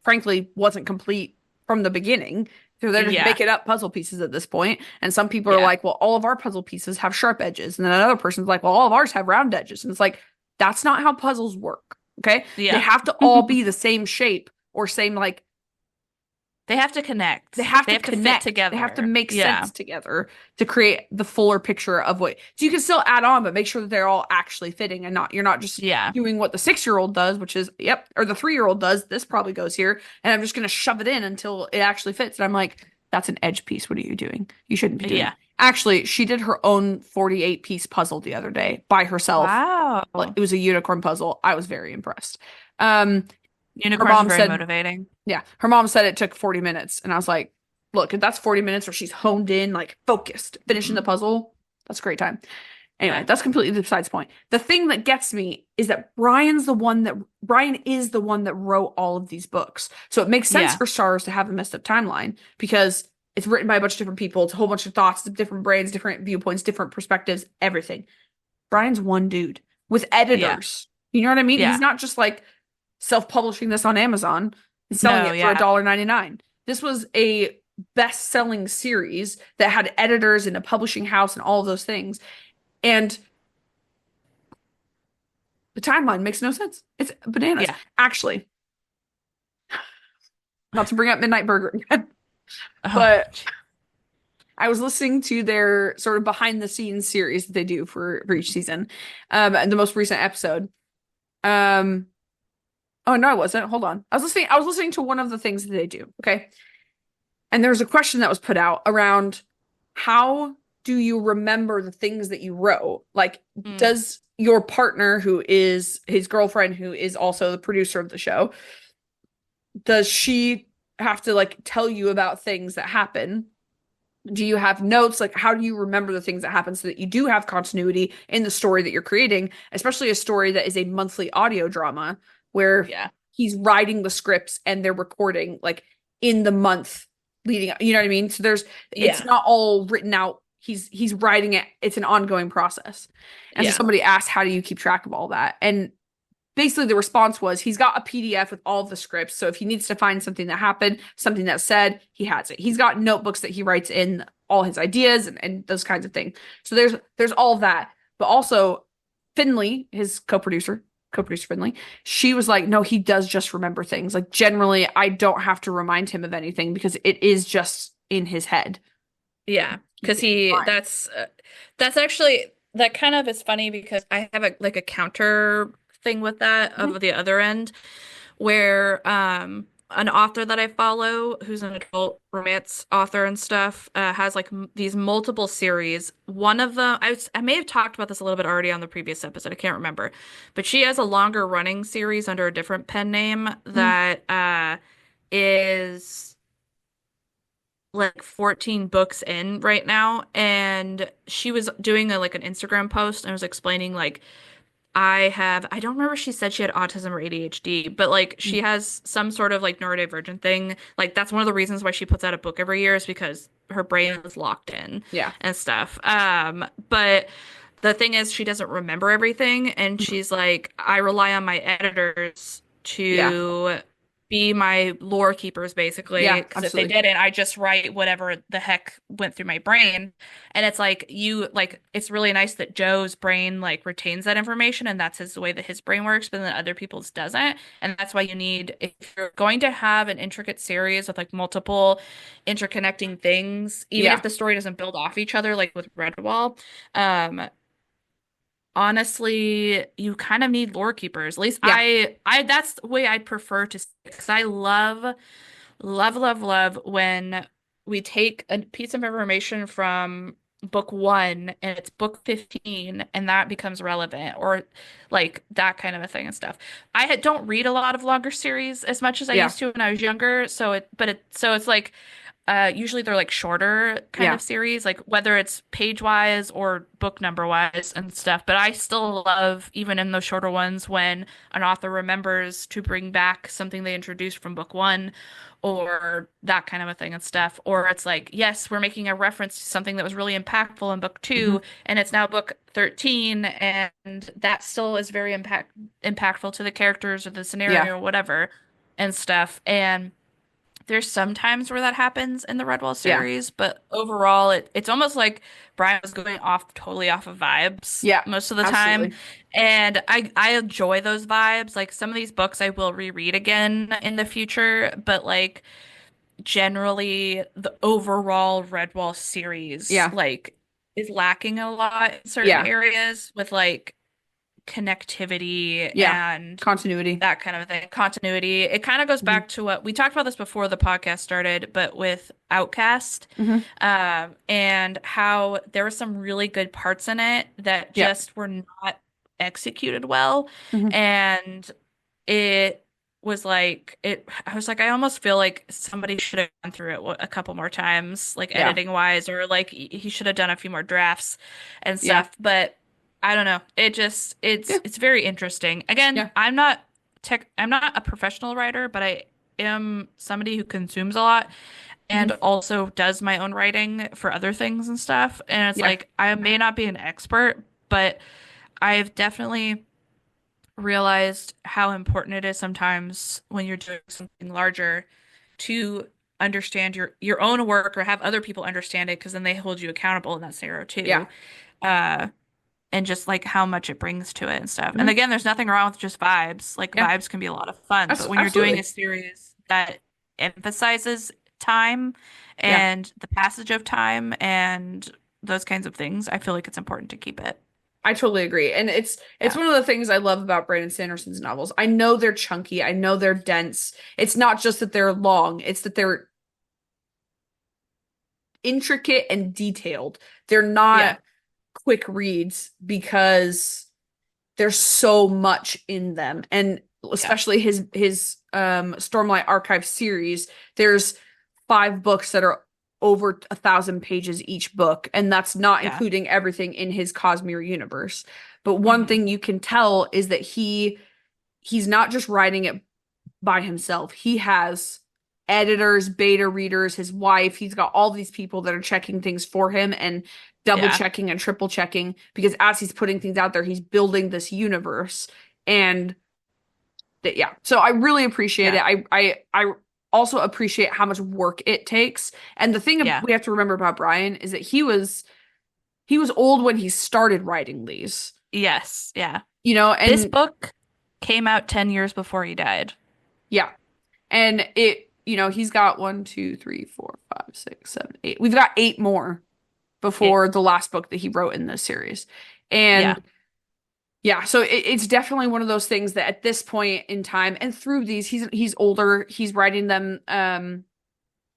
Speaker 1: frankly wasn't complete from the beginning. So they're just
Speaker 2: Yeah.
Speaker 1: making up puzzle pieces at this point. And some people are
Speaker 2: Yeah.
Speaker 1: like, well, all of our puzzle pieces have sharp edges. And then another person's like, well, all of ours have round edges. And it's like, that's not how puzzles work. Okay. They
Speaker 2: Yeah.
Speaker 1: have to all be the same shape or same like
Speaker 2: They have to connect.
Speaker 1: they have
Speaker 2: They
Speaker 1: to
Speaker 2: have to fit
Speaker 1: connect. They have to
Speaker 2: together.
Speaker 1: make
Speaker 2: Yeah.
Speaker 1: sense together to create the fuller picture of what. So you can still add on, but make sure that they're all actually fitting and not you're not just
Speaker 2: Yeah.
Speaker 1: doing what the 6-year-old does, which is yep, or the 3-year-old does. This probably goes here, and I'm just gonna shove it in until it actually fits. And I'm like, that's an edge piece. What are you doing? You shouldn't be doing
Speaker 2: Yeah.
Speaker 1: that. Actually, she did her own 48-piece puzzle the other day by herself.
Speaker 2: Wow.
Speaker 1: Like it was a unicorn puzzle. I was very impressed. Her
Speaker 2: Unicorns are
Speaker 1: mom
Speaker 2: very
Speaker 1: said
Speaker 2: motivating.
Speaker 1: yeah, her mom said it took 40 minutes. And I was like, look, if that's 40 minutes where she's honed in, like focused, finishing the
Speaker 2: Mhm.
Speaker 1: puzzle, that's a great time. Anyway,
Speaker 2: Yeah.
Speaker 1: that's completely besides the point. The thing that gets me is that Brian is the one that wrote all of these books. So it makes sense
Speaker 2: Yeah.
Speaker 1: for Stars to have a messed up timeline because it's written by a bunch of different people. It's a whole bunch of thoughts, different brains, different viewpoints, different perspectives, everything. Brian's one dude with
Speaker 2: Yeah.
Speaker 1: editors. You know what I mean? He's
Speaker 2: Yeah.
Speaker 1: not just like self-publishing this on Amazon and selling
Speaker 2: No,
Speaker 1: it for
Speaker 2: yeah.
Speaker 1: $1.99. This was a best-selling series that had editors and a publishing house and all of those things. And the timeline makes no sense. It's bananas.
Speaker 2: Yeah.
Speaker 1: Actually, not to bring up Midnight Burger again,
Speaker 2: Oh,
Speaker 1: but I was listening to their sort of behind the scenes series that they do for each season. And the most recent episode. Um, oh no, I wasn't. Hold on. I was listening to one of the things that they do. Okay. And there was a question that was put out around how do you remember the things that you wrote? Like,
Speaker 2: Mm,
Speaker 1: does your partner, who is his girlfriend, who is also the producer of the show, does she have to like tell you about things that happen? Do you have notes? Like, how do you remember the things that happen so that you do have continuity in the story that you're creating, especially a story that is a monthly audio drama where
Speaker 2: yeah.
Speaker 1: he's writing the scripts and they're recording like in the month leading up, you know what I mean? So there's it's
Speaker 2: Yeah.
Speaker 1: not all written out. He's writing it. It's an ongoing process. And so
Speaker 2: Yeah.
Speaker 1: somebody asked, how do you keep track of all that? And basically the response was he's got a PDF with all of the scripts. So if he needs to find something that happened, something that said, he has it. He's got notebooks that he writes in all his ideas and those kinds of things. So there's all that. But also Finley, his co-producer Finley, she was like, no, he does just remember things. Like generally, I don't have to remind him of anything because it is just in his head.
Speaker 2: Yeah.
Speaker 1: Keep
Speaker 2: Because
Speaker 1: it in mind.
Speaker 2: that's actually, that kind of is funny because I have a like a counter thing with that
Speaker 1: Mhm.
Speaker 2: of the other end where an author that I follow who's an adult romance author and stuff has like m these multiple series. One of them I may have talked about this a little bit already on the previous episode. I can't remember. But she has a longer running series under a different pen name
Speaker 1: Mhm.
Speaker 2: that is like 14 books in right now, and she was doing a like an Instagram post and was explaining like I don't remember if she said she had autism or ADHD, but like she
Speaker 1: Mhm.
Speaker 2: has some sort of like neurodivergent thing. Like that's one of the reasons why she puts out a book every year is because her brain is locked in
Speaker 1: Yeah.
Speaker 2: and stuff. But the thing is she doesn't remember everything, and
Speaker 1: Mhm.
Speaker 2: she's like, I rely on my editors
Speaker 1: Yeah.
Speaker 2: to be my lore keepers basically,
Speaker 1: Yeah,
Speaker 2: because if they
Speaker 1: absolutely.
Speaker 2: didn't, I just write whatever the heck went through my brain. And it's like it's really nice that Joe's brain like retains that information and that's his the way that his brain works, but then other people's doesn't. And that's why you need, if you're going to have an intricate series with like multiple interconnecting things, even if
Speaker 1: Yeah.
Speaker 2: the story doesn't build off each other, like with Redwall, um, honestly, you kind of need lore keepers. At least
Speaker 1: Yeah.
Speaker 2: I that's the way I prefer to, because I love when we take a piece of information from book one and it's book 15 and that becomes relevant, or like that kind of a thing and stuff. Don't read a lot of longer series as much as I
Speaker 1: Yeah.
Speaker 2: used to when I was younger, so it's like usually they're like shorter kind
Speaker 1: Yeah.
Speaker 2: of series, like whether it's page wise or book number wise and stuff. But I still love, even in those shorter ones, when an author remembers to bring back something they introduced from book one or that kind of a thing and stuff. Or it's like, yes, we're making a reference to something that was really impactful in book
Speaker 1: Hmm.
Speaker 2: two and it's now book 13, and that still is very impactful to the characters or the
Speaker 1: Yeah.
Speaker 2: scenario or whatever and stuff. And there's some times where that happens in the Redwall
Speaker 1: Yeah.
Speaker 2: series, but overall, it's almost like Brian was going off totally off of vibes
Speaker 1: Yeah.
Speaker 2: most of the time,
Speaker 1: Absolutely.
Speaker 2: and I enjoy those vibes. Like some of these books, I will reread again in the future, but like generally, the overall Redwall series
Speaker 1: Yeah.
Speaker 2: like is lacking a lot in certain
Speaker 1: Yeah.
Speaker 2: areas with like connectivity
Speaker 1: Yeah.
Speaker 2: and
Speaker 1: Continuity.
Speaker 2: that kind of thing, continuity. It kind of goes
Speaker 1: Hmm.
Speaker 2: back to what we talked about this before the podcast started, but with Outcast,
Speaker 1: Hmm.
Speaker 2: and how there were some really good parts in it that
Speaker 1: Yeah.
Speaker 2: just were not executed well.
Speaker 1: Hmm.
Speaker 2: And it was like, I was like, I almost feel like somebody should have gone through it a couple more times, like
Speaker 1: Yeah.
Speaker 2: editing wise, or like he should have done a few more drafts and
Speaker 1: Yeah.
Speaker 2: stuff. But I don't know.
Speaker 1: Yeah.
Speaker 2: It's very interesting. Again,
Speaker 1: Yeah.
Speaker 2: I'm not a professional writer, but I am somebody who consumes a lot and
Speaker 1: Hmm.
Speaker 2: also does my own writing for other things and stuff. And it's
Speaker 1: Yeah.
Speaker 2: like I may not be an expert, but I've definitely realized how important it is sometimes when you're doing something larger to understand your own work or have other people understand it, because then they hold you accountable in that scenario
Speaker 1: Yeah.
Speaker 2: too. Uh, and just like how much it brings to it and stuff. And
Speaker 1: Hmm.
Speaker 2: again, there's nothing wrong with just vibes. Like
Speaker 1: Yeah.
Speaker 2: vibes can be a lot of fun, but when you're doing a
Speaker 1: Absolutely.
Speaker 2: series that emphasizes time
Speaker 1: Yeah.
Speaker 2: and the passage of time and those kinds of things, I feel like it's important to keep it.
Speaker 1: I totally agree. And it's
Speaker 2: Yeah.
Speaker 1: one of the things I love about Brandon Sanderson's novels. I know they're chunky. I know they're dense. It's not just that they're long, it's that they're intricate and detailed. They're
Speaker 2: Yeah.
Speaker 1: not quick reads because there's so much in them. And
Speaker 2: Yeah.
Speaker 1: especially his Stormlight Archive series, there's 5 books that are over 1,000 pages each book, and that's not
Speaker 2: Yeah.
Speaker 1: including everything in his Cosmere universe. But one
Speaker 2: Hmm.
Speaker 1: thing you can tell is that he's not just writing it by himself. He has editors, beta readers, his wife. He's got all these people that are checking things for him and double
Speaker 2: Yeah.
Speaker 1: checking and triple checking because as he's putting things out there, he's building this universe. And yeah, so I really appreciate it.
Speaker 2: Yeah.
Speaker 1: I also appreciate how much work it takes. And the thing
Speaker 2: Yeah.
Speaker 1: we have to remember about Brian is that he was old when he started writing these,
Speaker 2: Yes. Yeah. This
Speaker 1: and
Speaker 2: book came out 10 years before he died.
Speaker 1: yeah. And he's got 1, 2, 3, 4, 5, 6, 7, 8. We've got 8 more
Speaker 2: It,
Speaker 1: before the last book that he wrote in this series.
Speaker 2: yeah.
Speaker 1: And yeah, so it's definitely one of those things that at this point in time and through these, he's older, he's writing them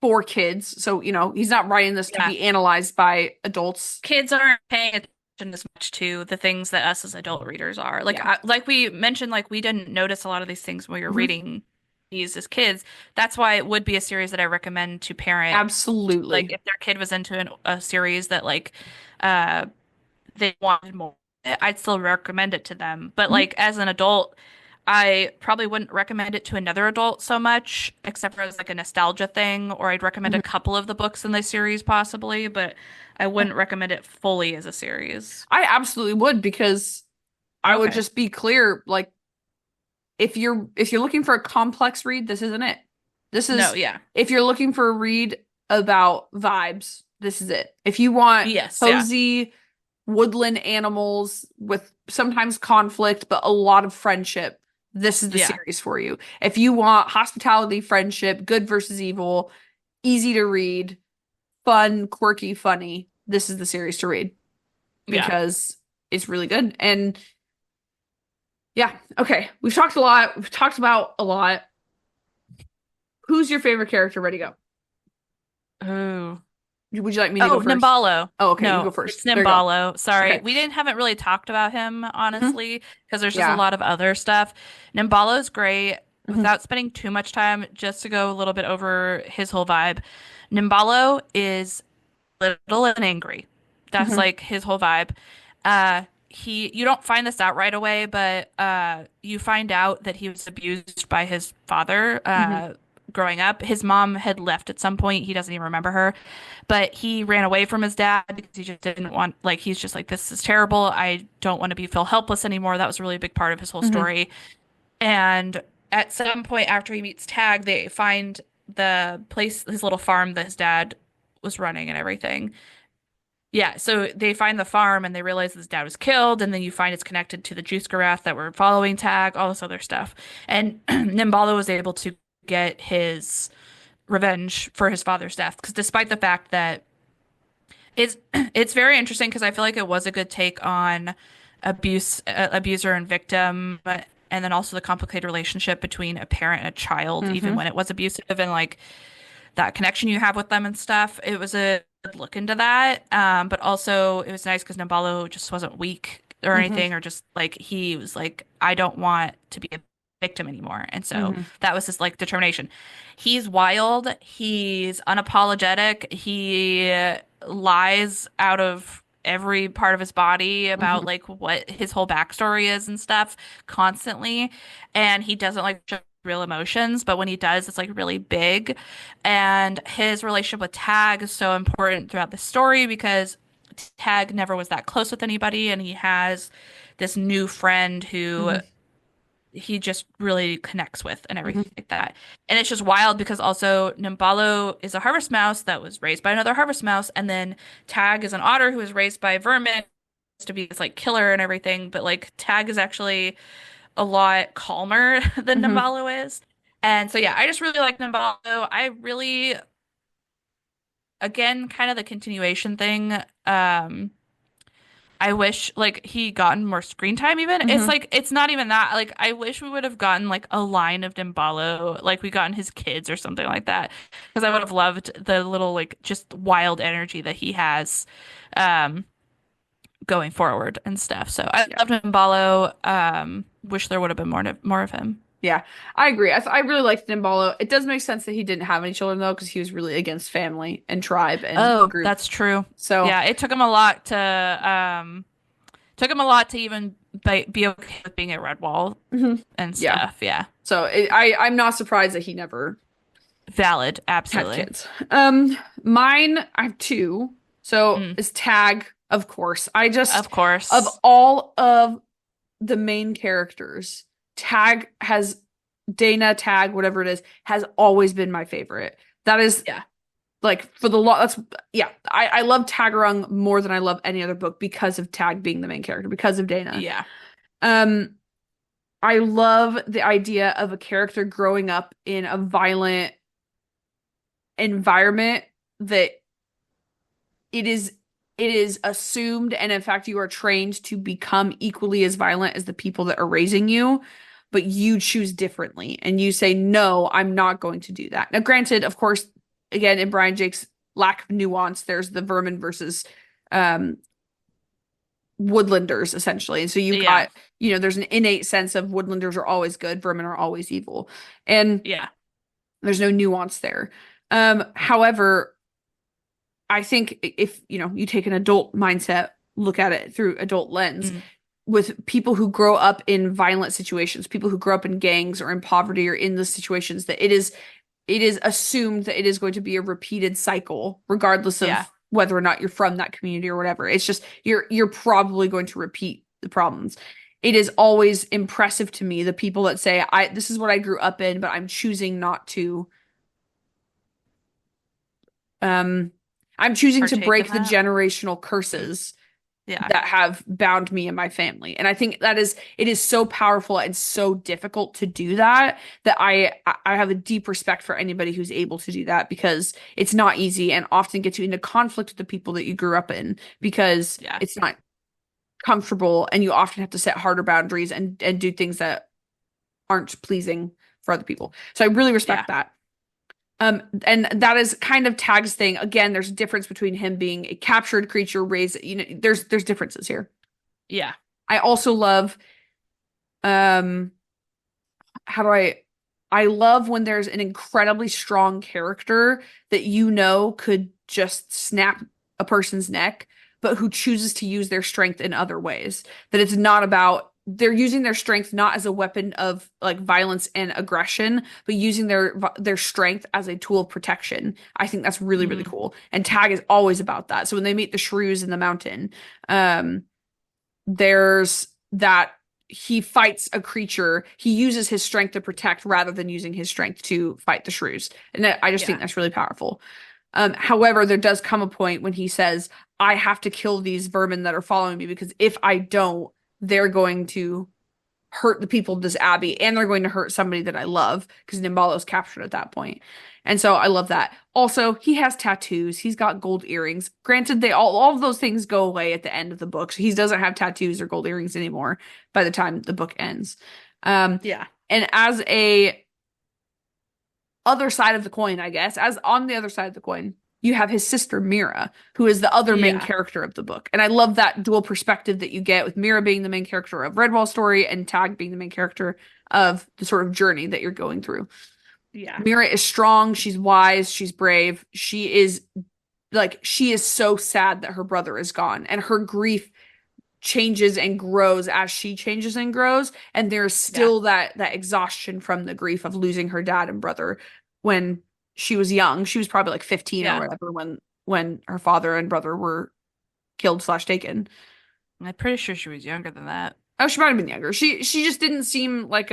Speaker 1: for kids. So, he's not writing this to
Speaker 2: Yeah.
Speaker 1: be analyzed by adults.
Speaker 2: Kids aren't paying attention as much to the things that us as adult readers are.
Speaker 1: Yeah.
Speaker 2: Like we mentioned, like we didn't notice a lot of these things when we were
Speaker 1: Mhm.
Speaker 2: reading these as kids. That's why it would be a series that I recommend to parents. Like
Speaker 1: Absolutely.
Speaker 2: if their kid was into a series that uh they wanted more, I'd still recommend it to them. But
Speaker 1: Mhm.
Speaker 2: like as an adult, I probably wouldn't recommend it to another adult so much, except for as like a nostalgia thing, or I'd recommend a
Speaker 1: Mhm.
Speaker 2: couple of the books in the series possibly, but I wouldn't recommend it fully as a series.
Speaker 1: I absolutely would because I would
Speaker 2: Okay.
Speaker 1: just be clear, like if you're looking for a complex read, this isn't it. This
Speaker 2: No,
Speaker 1: is
Speaker 2: yeah.
Speaker 1: if you're looking for a read about vibes, this is it. If you want
Speaker 2: Yes, yeah.
Speaker 1: cozy woodland animals with sometimes conflict but a lot of friendship, this is the
Speaker 2: Yeah.
Speaker 1: series for you. If you want hospitality, friendship, good versus evil, easy to read, fun, quirky, funny, this is the series to read
Speaker 2: Yeah.
Speaker 1: because it's really good. And yeah, okay. We've talked a lot. We've talked about a lot. Who's your favorite character? Ready, go.
Speaker 2: Ooh.
Speaker 1: Would you like me to go
Speaker 2: Oh,
Speaker 1: first?
Speaker 2: Nimbalo.
Speaker 1: Oh, okay, you
Speaker 2: No,
Speaker 1: go first.
Speaker 2: it's
Speaker 1: There you go.
Speaker 2: Nimbalo. Sorry.
Speaker 1: Okay.
Speaker 2: We didn't haven't really talked about him,
Speaker 1: Hmm.
Speaker 2: honestly, because there's just a
Speaker 1: Yeah.
Speaker 2: lot of other stuff. Nimbalo's great.
Speaker 1: Hmm.
Speaker 2: Without spending too much time, just to go a little bit over his whole vibe. Nimbalo is little and angry. That's
Speaker 1: Hmm.
Speaker 2: like his whole vibe. You don't find this out right away, but you find out that he was abused by his father
Speaker 1: Hmm.
Speaker 2: growing up. His mom had left at some point. He doesn't even remember her, but he ran away from his dad because he just didn't want, like, he's just like, this is terrible. I don't want to be feel helpless anymore. That was a really big part of his whole
Speaker 1: Hmm.
Speaker 2: story. And at some point after he meets Tag, they find the place, his little farm that his dad was running and everything. Yeah, so they find the farm and they realize his dad was killed, and then you find it's connected to the Juice Garath that were following Tag, all this other stuff. And Nimbalo was able to get his revenge for his father's death, because despite the fact that it's it's very interesting because I feel like it was a good take on abuser and victim, and then also the complicated relationship between a parent and a child, even
Speaker 1: Hmm.
Speaker 2: when it was abusive, and like that connection you have with them and stuff. It was a good look into that. But also it was nice because Nambalo just wasn't weak or
Speaker 1: Hmm.
Speaker 2: anything, or just like he was like, I don't want to be a victim anymore. And so
Speaker 1: Hmm.
Speaker 2: that was his like determination. He's wild, he's unapologetic, he lies out of every part of his body about
Speaker 1: Hmm.
Speaker 2: like what his whole backstory is and stuff constantly. And he doesn't like show real emotions, but when he does, it's like really big. And his relationship with Tag is so important throughout the story because Tag never was that close with anybody, and he has this new friend who
Speaker 1: Hmm.
Speaker 2: he just really connects with and everything
Speaker 1: Hmm.
Speaker 2: like that. And it's just wild because also Nimbalo is a harvest mouse that was raised by another harvest mouse, and then Tag is an otter who was raised by vermin to be this like killer and everything. But like Tag is actually a lot calmer than
Speaker 1: Hmm.
Speaker 2: Nimbalo is. And so yeah, I just really like Nimbalo. I really, again, kind of the continuation thing. I wish like he gotten more screen time even. It's
Speaker 1: Hmm.
Speaker 2: like it's not even that. Like I wish we would have gotten like a line of Dembalo, like we gotten his kids or something like that. Because I would have loved the little like just wild energy that he has um going forward and stuff. So I
Speaker 1: Yeah.
Speaker 2: loved Dembalo. Wish there would have been more of him.
Speaker 1: Yeah, I agree. I really liked Nimbalo. It does make sense that he didn't have any children though, because he was really against family and tribe and
Speaker 2: Oh,
Speaker 1: group.
Speaker 2: that's true.
Speaker 1: So,
Speaker 2: Yeah, it took him a lot to even be okay with being at Redwall
Speaker 1: mhm.
Speaker 2: and
Speaker 1: Yeah.
Speaker 2: stuff. Yeah.
Speaker 1: So I'm not surprised that he never
Speaker 2: Valid,
Speaker 1: had
Speaker 2: absolutely.
Speaker 1: kids. Mine, I have two. So
Speaker 2: Mm,
Speaker 1: is Tag, of course. I just
Speaker 2: of
Speaker 1: of
Speaker 2: course.
Speaker 1: all of the main characters, Tag has Dana Tag, whatever it is, has always been my favorite. That is
Speaker 2: Yeah.
Speaker 1: like for the law. That's yeah. I love Taggerung more than I love any other book because of Tag being the main character, because of Dana.
Speaker 2: Yeah.
Speaker 1: Um, I love the idea of a character growing up in a violent environment that it is assumed, and in fact you are trained to become equally as violent as the people that are raising you, but you choose differently and you say no, I'm not going to do that. Now granted, of course, again, in Brian Jake's lack of nuance, there's the vermin versus um woodlanders essentially. And so you've
Speaker 2: Yeah.
Speaker 1: got, there's an innate sense of woodlanders are always good, vermin are always evil, and
Speaker 2: Yeah.
Speaker 1: there's no nuance there. However, I think if you take an adult mindset, look at it through adult lens,
Speaker 2: Mm,
Speaker 1: with people who grow up in violent situations, people who grow up in gangs or in poverty or in the situations, that it is assumed that it is going to be a repeated cycle, regardless
Speaker 2: yeah.
Speaker 1: of whether or not you're from that community or whatever. It's just you're probably going to repeat the problems. It is always impressive to me the people that say, I this is what I grew up in, but I'm choosing not to um I'm choosing to
Speaker 2: Partake in
Speaker 1: break the
Speaker 2: that.
Speaker 1: generational
Speaker 2: Mm,
Speaker 1: curses
Speaker 2: yeah.
Speaker 1: that have bound me and my family. And I think it is so powerful and so difficult to do that, that I have a deep respect for anybody who's able to do that, because it's not easy and often gets you into conflict with the people that you grew up in, because
Speaker 2: Yeah.
Speaker 1: it's not comfortable and you often have to set harder boundaries and do things that aren't pleasing for other people. So I really
Speaker 2: Yeah.
Speaker 1: respect that. And that is kind of Tag's thing. Again, there's a difference between him being a captured creature raised, there's differences here.
Speaker 2: Yeah.
Speaker 1: I also love um how do I love when there's an incredibly strong character that could just snap a person's neck, but who chooses to use their strength in other ways. That it's not about they're using their strength not as a weapon of like violence and aggression, but using their strength as a tool of protection. I think that's really, really
Speaker 2: Hmm.
Speaker 1: cool. And Tag is always about that. So when they meet the shrews in the mountain, um, there's that he fights a creature. He uses his strength to protect rather than using his strength to fight the shrews. And I just think
Speaker 2: Yeah.
Speaker 1: that's really powerful. However, there does come a point when he says, I have to kill these vermin that are following me, because if I don't, they're going to hurt the people of this abbey and they're going to hurt somebody that I love, because Nimbalo's captured at that point. And so I love that. Also, he has tattoos. He's got gold earrings. Granted, they all of those things go away at the end of the book. So he doesn't have tattoos or gold earrings anymore by the time the book ends. Um,
Speaker 2: Yeah.
Speaker 1: and as a other side of the coin, I guess, as on the other side of the coin, you have his sister Mira, who is the other main
Speaker 2: Yeah.
Speaker 1: character of the book. And I love that dual perspective that you get with Mira being the main character of Redwall story and Tag being the main character of the sort of journey that you're going through.
Speaker 2: Yeah.
Speaker 1: Mira is strong, she's wise, she's brave. She is so sad that her brother is gone, and her grief changes and grows as she changes and grows, and there's
Speaker 2: Yeah.
Speaker 1: still that exhaustion from the grief of losing her dad and brother when she was young. She was probably like 15 or
Speaker 2: Yeah.
Speaker 1: whatever when her father and brother were killed slash taken.
Speaker 2: I'm pretty sure she was younger than that.
Speaker 1: Oh, she might have been younger. She just didn't seem like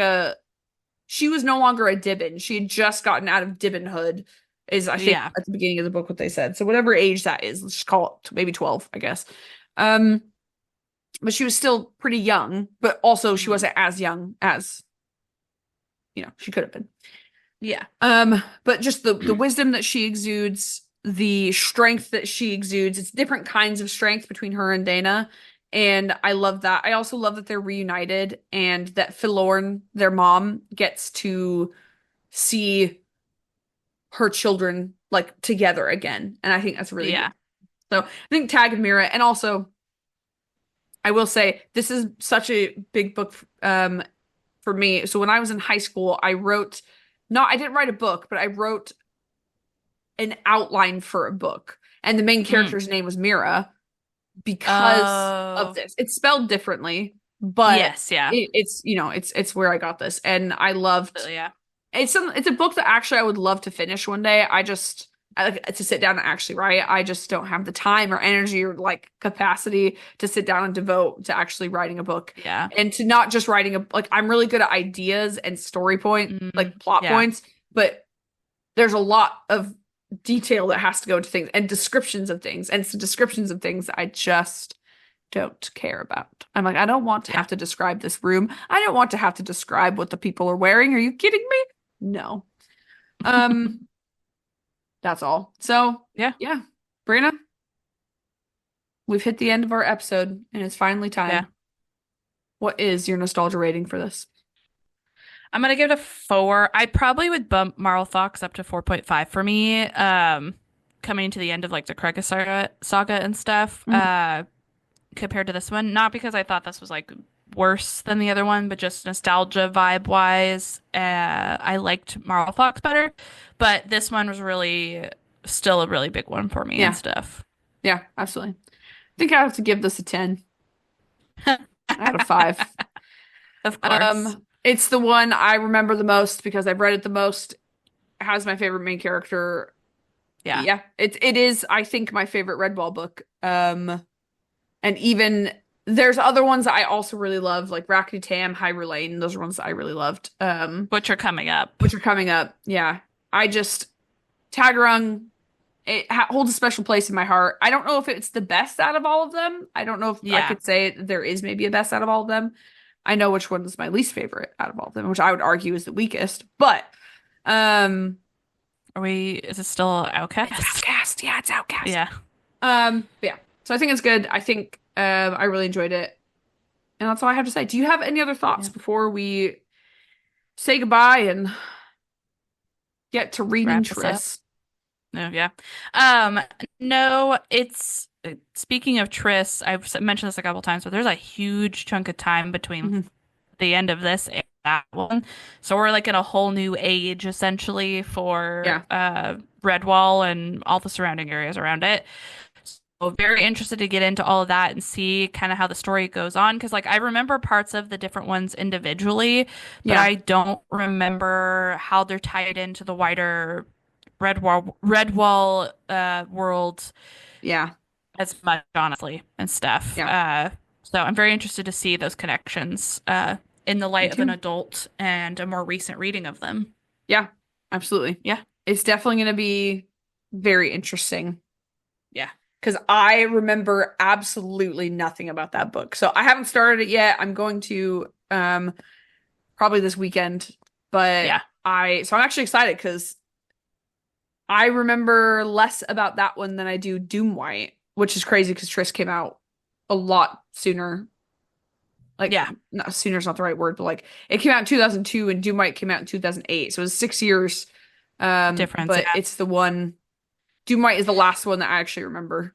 Speaker 1: she was no longer a Dibbin. She had just gotten out of Dibbinhood, is I think
Speaker 2: Yeah.
Speaker 1: at the beginning of the book what they said. So whatever age that is, let's just call it maybe 12, I guess. Um, but she was still pretty young, but also she
Speaker 2: Mhm.
Speaker 1: wasn't as young as she could have been.
Speaker 2: Yeah.
Speaker 1: But just the wisdom that she exudes, the strength that she exudes, it's different kinds of strength between her and Dana. And I love that. I also love that they're reunited and that Philorn, their mom, gets to see her children like together again. And I think that's really
Speaker 2: Yeah.
Speaker 1: beautiful. So I think Tag and Mira, and also I will say this is such a big book for me. So when I was in high school, I didn't write a book, but I wrote an outline for a book. And the main
Speaker 2: Mm.
Speaker 1: character's name was Mira because of
Speaker 2: Oh,
Speaker 1: this. It's spelled differently, but
Speaker 2: yes, yeah.
Speaker 1: it's where I got this. And I loved
Speaker 2: Yeah.
Speaker 1: it's a book that actually I would love to finish one day. I like to sit down and actually write. I just don't have the time or energy or like capacity to sit down and devote to actually writing a book.
Speaker 2: Yeah.
Speaker 1: And to not just writing a like I'm really good at ideas and story point,
Speaker 2: Mm,
Speaker 1: like plot
Speaker 2: yeah.
Speaker 1: points, but there's a lot of detail that has to go into things and descriptions of things. And it's the descriptions of things that I just don't care about. I'm like, I don't want to
Speaker 2: Yeah.
Speaker 1: have to describe this room. I don't want to have to describe what the people are wearing. Are you kidding me? No. Um, that's all. So,
Speaker 2: Yeah.
Speaker 1: yeah, Brianna, we've hit the end of our episode and it's finally
Speaker 2: Yeah.
Speaker 1: time. What is your nostalgia rating for this?
Speaker 2: I'm gonna give it a 4. I probably would bump Marl Fox up to 4.5 for me. Coming to the end of like the Krakus saga and stuff.
Speaker 1: Mhm.
Speaker 2: Compared to this one, not because I thought this was like worse than the other one, but just nostalgia vibe wise. I liked Marl Fox better, but this one was really still a really big one for me and
Speaker 1: Yeah,
Speaker 2: stuff.
Speaker 1: yeah, absolutely. I think I have to give this a 10 out of 5.
Speaker 2: Of course.
Speaker 1: It's the one I remember the most because I've read it the most. It has my favorite main character.
Speaker 2: Yeah.
Speaker 1: Yeah, it is, I think, my favorite Redwall book. And even there's other ones that I also really love, like Rackety Tam, Hyrule Lane. Those are ones that I really loved.
Speaker 2: Which are coming up.
Speaker 1: Which are coming up. Yeah, I just Taggerung. It holds a special place in my heart. I don't know if it's the best out of all of them. I don't know if I
Speaker 2: Yeah.
Speaker 1: could say there is maybe a best out of all of them. I know which one is my least favorite out of all of them, which I would argue is the weakest. But um,
Speaker 2: Is it still
Speaker 1: it's
Speaker 2: Outcast?
Speaker 1: Outcast. Yeah, it's Outcast.
Speaker 2: Yeah.
Speaker 1: But yeah. So I think it's good. I think I really enjoyed it. And that's all I have to say. Do you have any other thoughts
Speaker 2: Yeah.
Speaker 1: before we say goodbye and get to reading
Speaker 2: Wrap this up.
Speaker 1: Triss?
Speaker 2: No, yeah. Um, no, it's speaking of Triss, mentioned this a couple times, but there's a huge chunk of time between
Speaker 1: Mhm.
Speaker 2: the end of this and that one. So we're like in a whole new age essentially for
Speaker 1: Yeah.
Speaker 2: Redwall and all the surrounding areas around it. So very interested to get into all of that and see kind of how the story goes on because like I remember parts of the different ones individually, but
Speaker 1: Yeah.
Speaker 2: I don't remember how they're tied into the wider Redwall world
Speaker 1: Yeah.
Speaker 2: as much, honestly, and stuff.
Speaker 1: Yeah.
Speaker 2: So I'm very interested to see those connections in the
Speaker 1: Me
Speaker 2: light of an
Speaker 1: too.
Speaker 2: adult and a more recent reading of them.
Speaker 1: Yeah. Absolutely.
Speaker 2: Yeah,
Speaker 1: It's definitely going to be very interesting
Speaker 2: yeah,
Speaker 1: because I remember absolutely nothing about that book. So I haven't started it yet. I'm going to probably this weekend, but
Speaker 2: yeah.
Speaker 1: I'm actually excited because I remember less about that one than I do Doom White, which is crazy because Triss came out a lot sooner. Like,
Speaker 2: Yeah,
Speaker 1: not sooner is not the right word, but like it came out in 2002 and Doom White came out in 2008. So it was 6 years.
Speaker 2: difference.
Speaker 1: But
Speaker 2: Yeah.
Speaker 1: it's the one, Doom White is the last one that I actually remember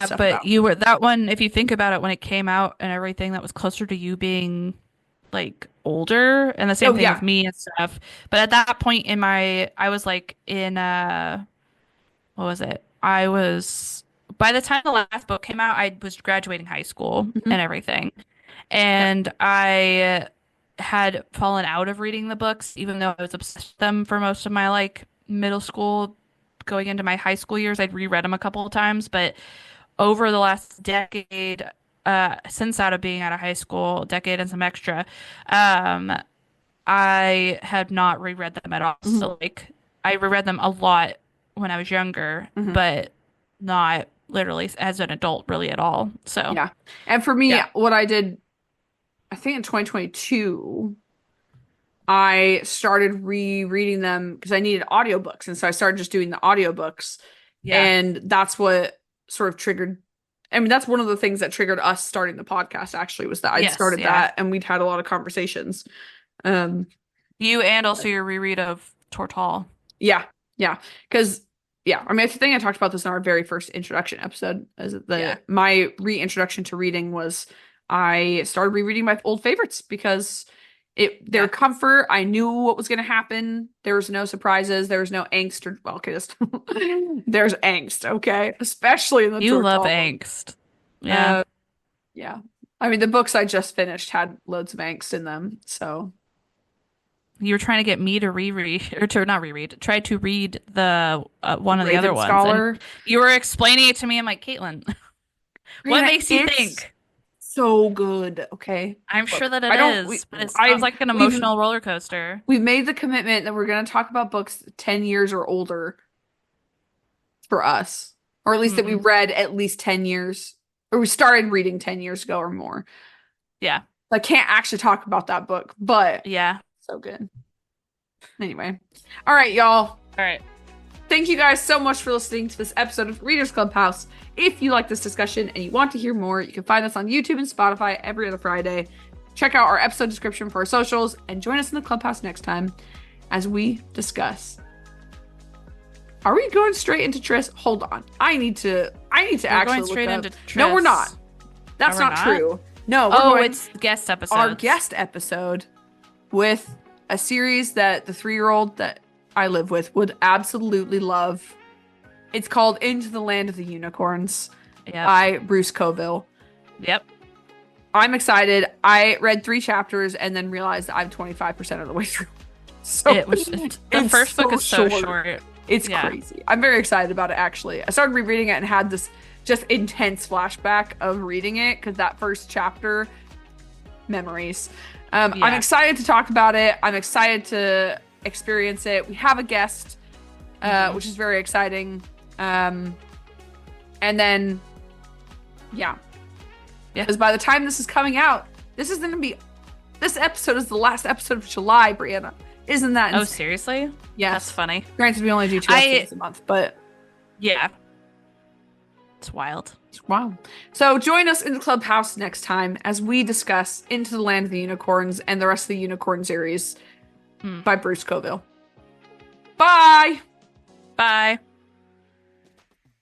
Speaker 1: stuff
Speaker 2: But
Speaker 1: about.
Speaker 2: you were that one, if you think about it, when it came out and everything, that was closer to you being like older, and the same
Speaker 1: Oh,
Speaker 2: thing with
Speaker 1: yeah.
Speaker 2: me and stuff. But at that point in I was like in what was it? I was by the time the last book came out, I was graduating high school
Speaker 1: Hmm.
Speaker 2: and everything.
Speaker 1: Yep.
Speaker 2: And I had fallen out of reading the books, even though I was obsessed with them for most of my like middle school, going into my high school years. I'd reread them a couple of times, but over the last decade, since out of being out of high school, decade and some extra, um, I had not reread them at all.
Speaker 1: Hmm.
Speaker 2: So like I reread them a lot when I was younger,
Speaker 1: Hmm.
Speaker 2: but not literally as an adult really at all. So
Speaker 1: Yeah. And for me,
Speaker 2: yeah.
Speaker 1: what I did, I think in 2022, I started rereading them because I needed audiobooks. And so I started just doing the audiobooks.
Speaker 2: Yeah.
Speaker 1: And that's what sort of triggered. I mean, that's one of the things that triggered us starting the podcast, actually, was that I'd
Speaker 2: Yes,
Speaker 1: started
Speaker 2: yeah.
Speaker 1: that and we'd had a lot of conversations.
Speaker 2: You and also your reread of Tortall.
Speaker 1: Yeah, yeah. Because, yeah, I mean, I think I talked about this in our very first introduction episode. My reintroduction to reading was I started rereading my old favorites because their comfort. I knew what was going to happen. There was no surprises. There was no angst or well, okay, there's angst, okay, especially in the
Speaker 2: You love
Speaker 1: Tortall.
Speaker 2: angst. Yeah.
Speaker 1: Yeah. I mean, the books I just finished had loads of angst in them, so
Speaker 2: You were trying to get me to reread, or to not reread, try to read the one of the other
Speaker 1: Raven
Speaker 2: ones.
Speaker 1: Scholar.
Speaker 2: And you were explaining it to me. I'm like, Kaytlyn, what makes you think?
Speaker 1: So good, okay?
Speaker 2: I'm
Speaker 1: Look,
Speaker 2: sure that it
Speaker 1: I don't.
Speaker 2: is, but it sounds like an emotional roller coaster.
Speaker 1: We've made the commitment that we're going to talk about books 10 years or older for us, or at least that we read at least 10 years, or we started reading 10 years ago or more.
Speaker 2: Yeah.
Speaker 1: I can't actually talk about that book, but
Speaker 2: yeah,
Speaker 1: so good. Anyway, all right, y'all.
Speaker 2: All right.
Speaker 1: Thank you guys so much for listening to this episode of Readers Clubhouse. If you like this discussion and you want to hear more, you can find us on YouTube and Spotify every other Friday. Check out our episode description for our socials and join us in the clubhouse next time as we discuss. Are we going straight into Triss? Hold on. I need to actually
Speaker 2: going
Speaker 1: look
Speaker 2: straight
Speaker 1: up.
Speaker 2: into Triss.
Speaker 1: No, we're not. That's
Speaker 2: we're
Speaker 1: not true. No,
Speaker 2: it's guest episode.
Speaker 1: Our guest episode with a series that the 3-year-old that I live with would absolutely love. It's called Into the Land of the Unicorns by Bruce Coville.
Speaker 2: Yep.
Speaker 1: I'm excited. I read 3 chapters and then realized I'm 25% of the way through. So
Speaker 2: the first book is so short.
Speaker 1: It's crazy. I'm very excited about it, actually. I started rereading it and had this just intense flashback of reading it because that first chapter, memories. I'm excited to talk about it. I'm excited to experience it. We have a guest, which is very exciting. And then, because by the time this is coming out, this episode is the last episode of July, Brianna. Isn't that insane?
Speaker 2: Oh, seriously?
Speaker 1: Yes.
Speaker 2: That's funny.
Speaker 1: Granted, we only do 2 episodes a month, but
Speaker 2: yeah. It's wild.
Speaker 1: Wow. So join us in the clubhouse next time as we discuss Into the Land of the Unicorns and the rest of the Unicorn series by Bruce Coville. Bye!
Speaker 2: Bye.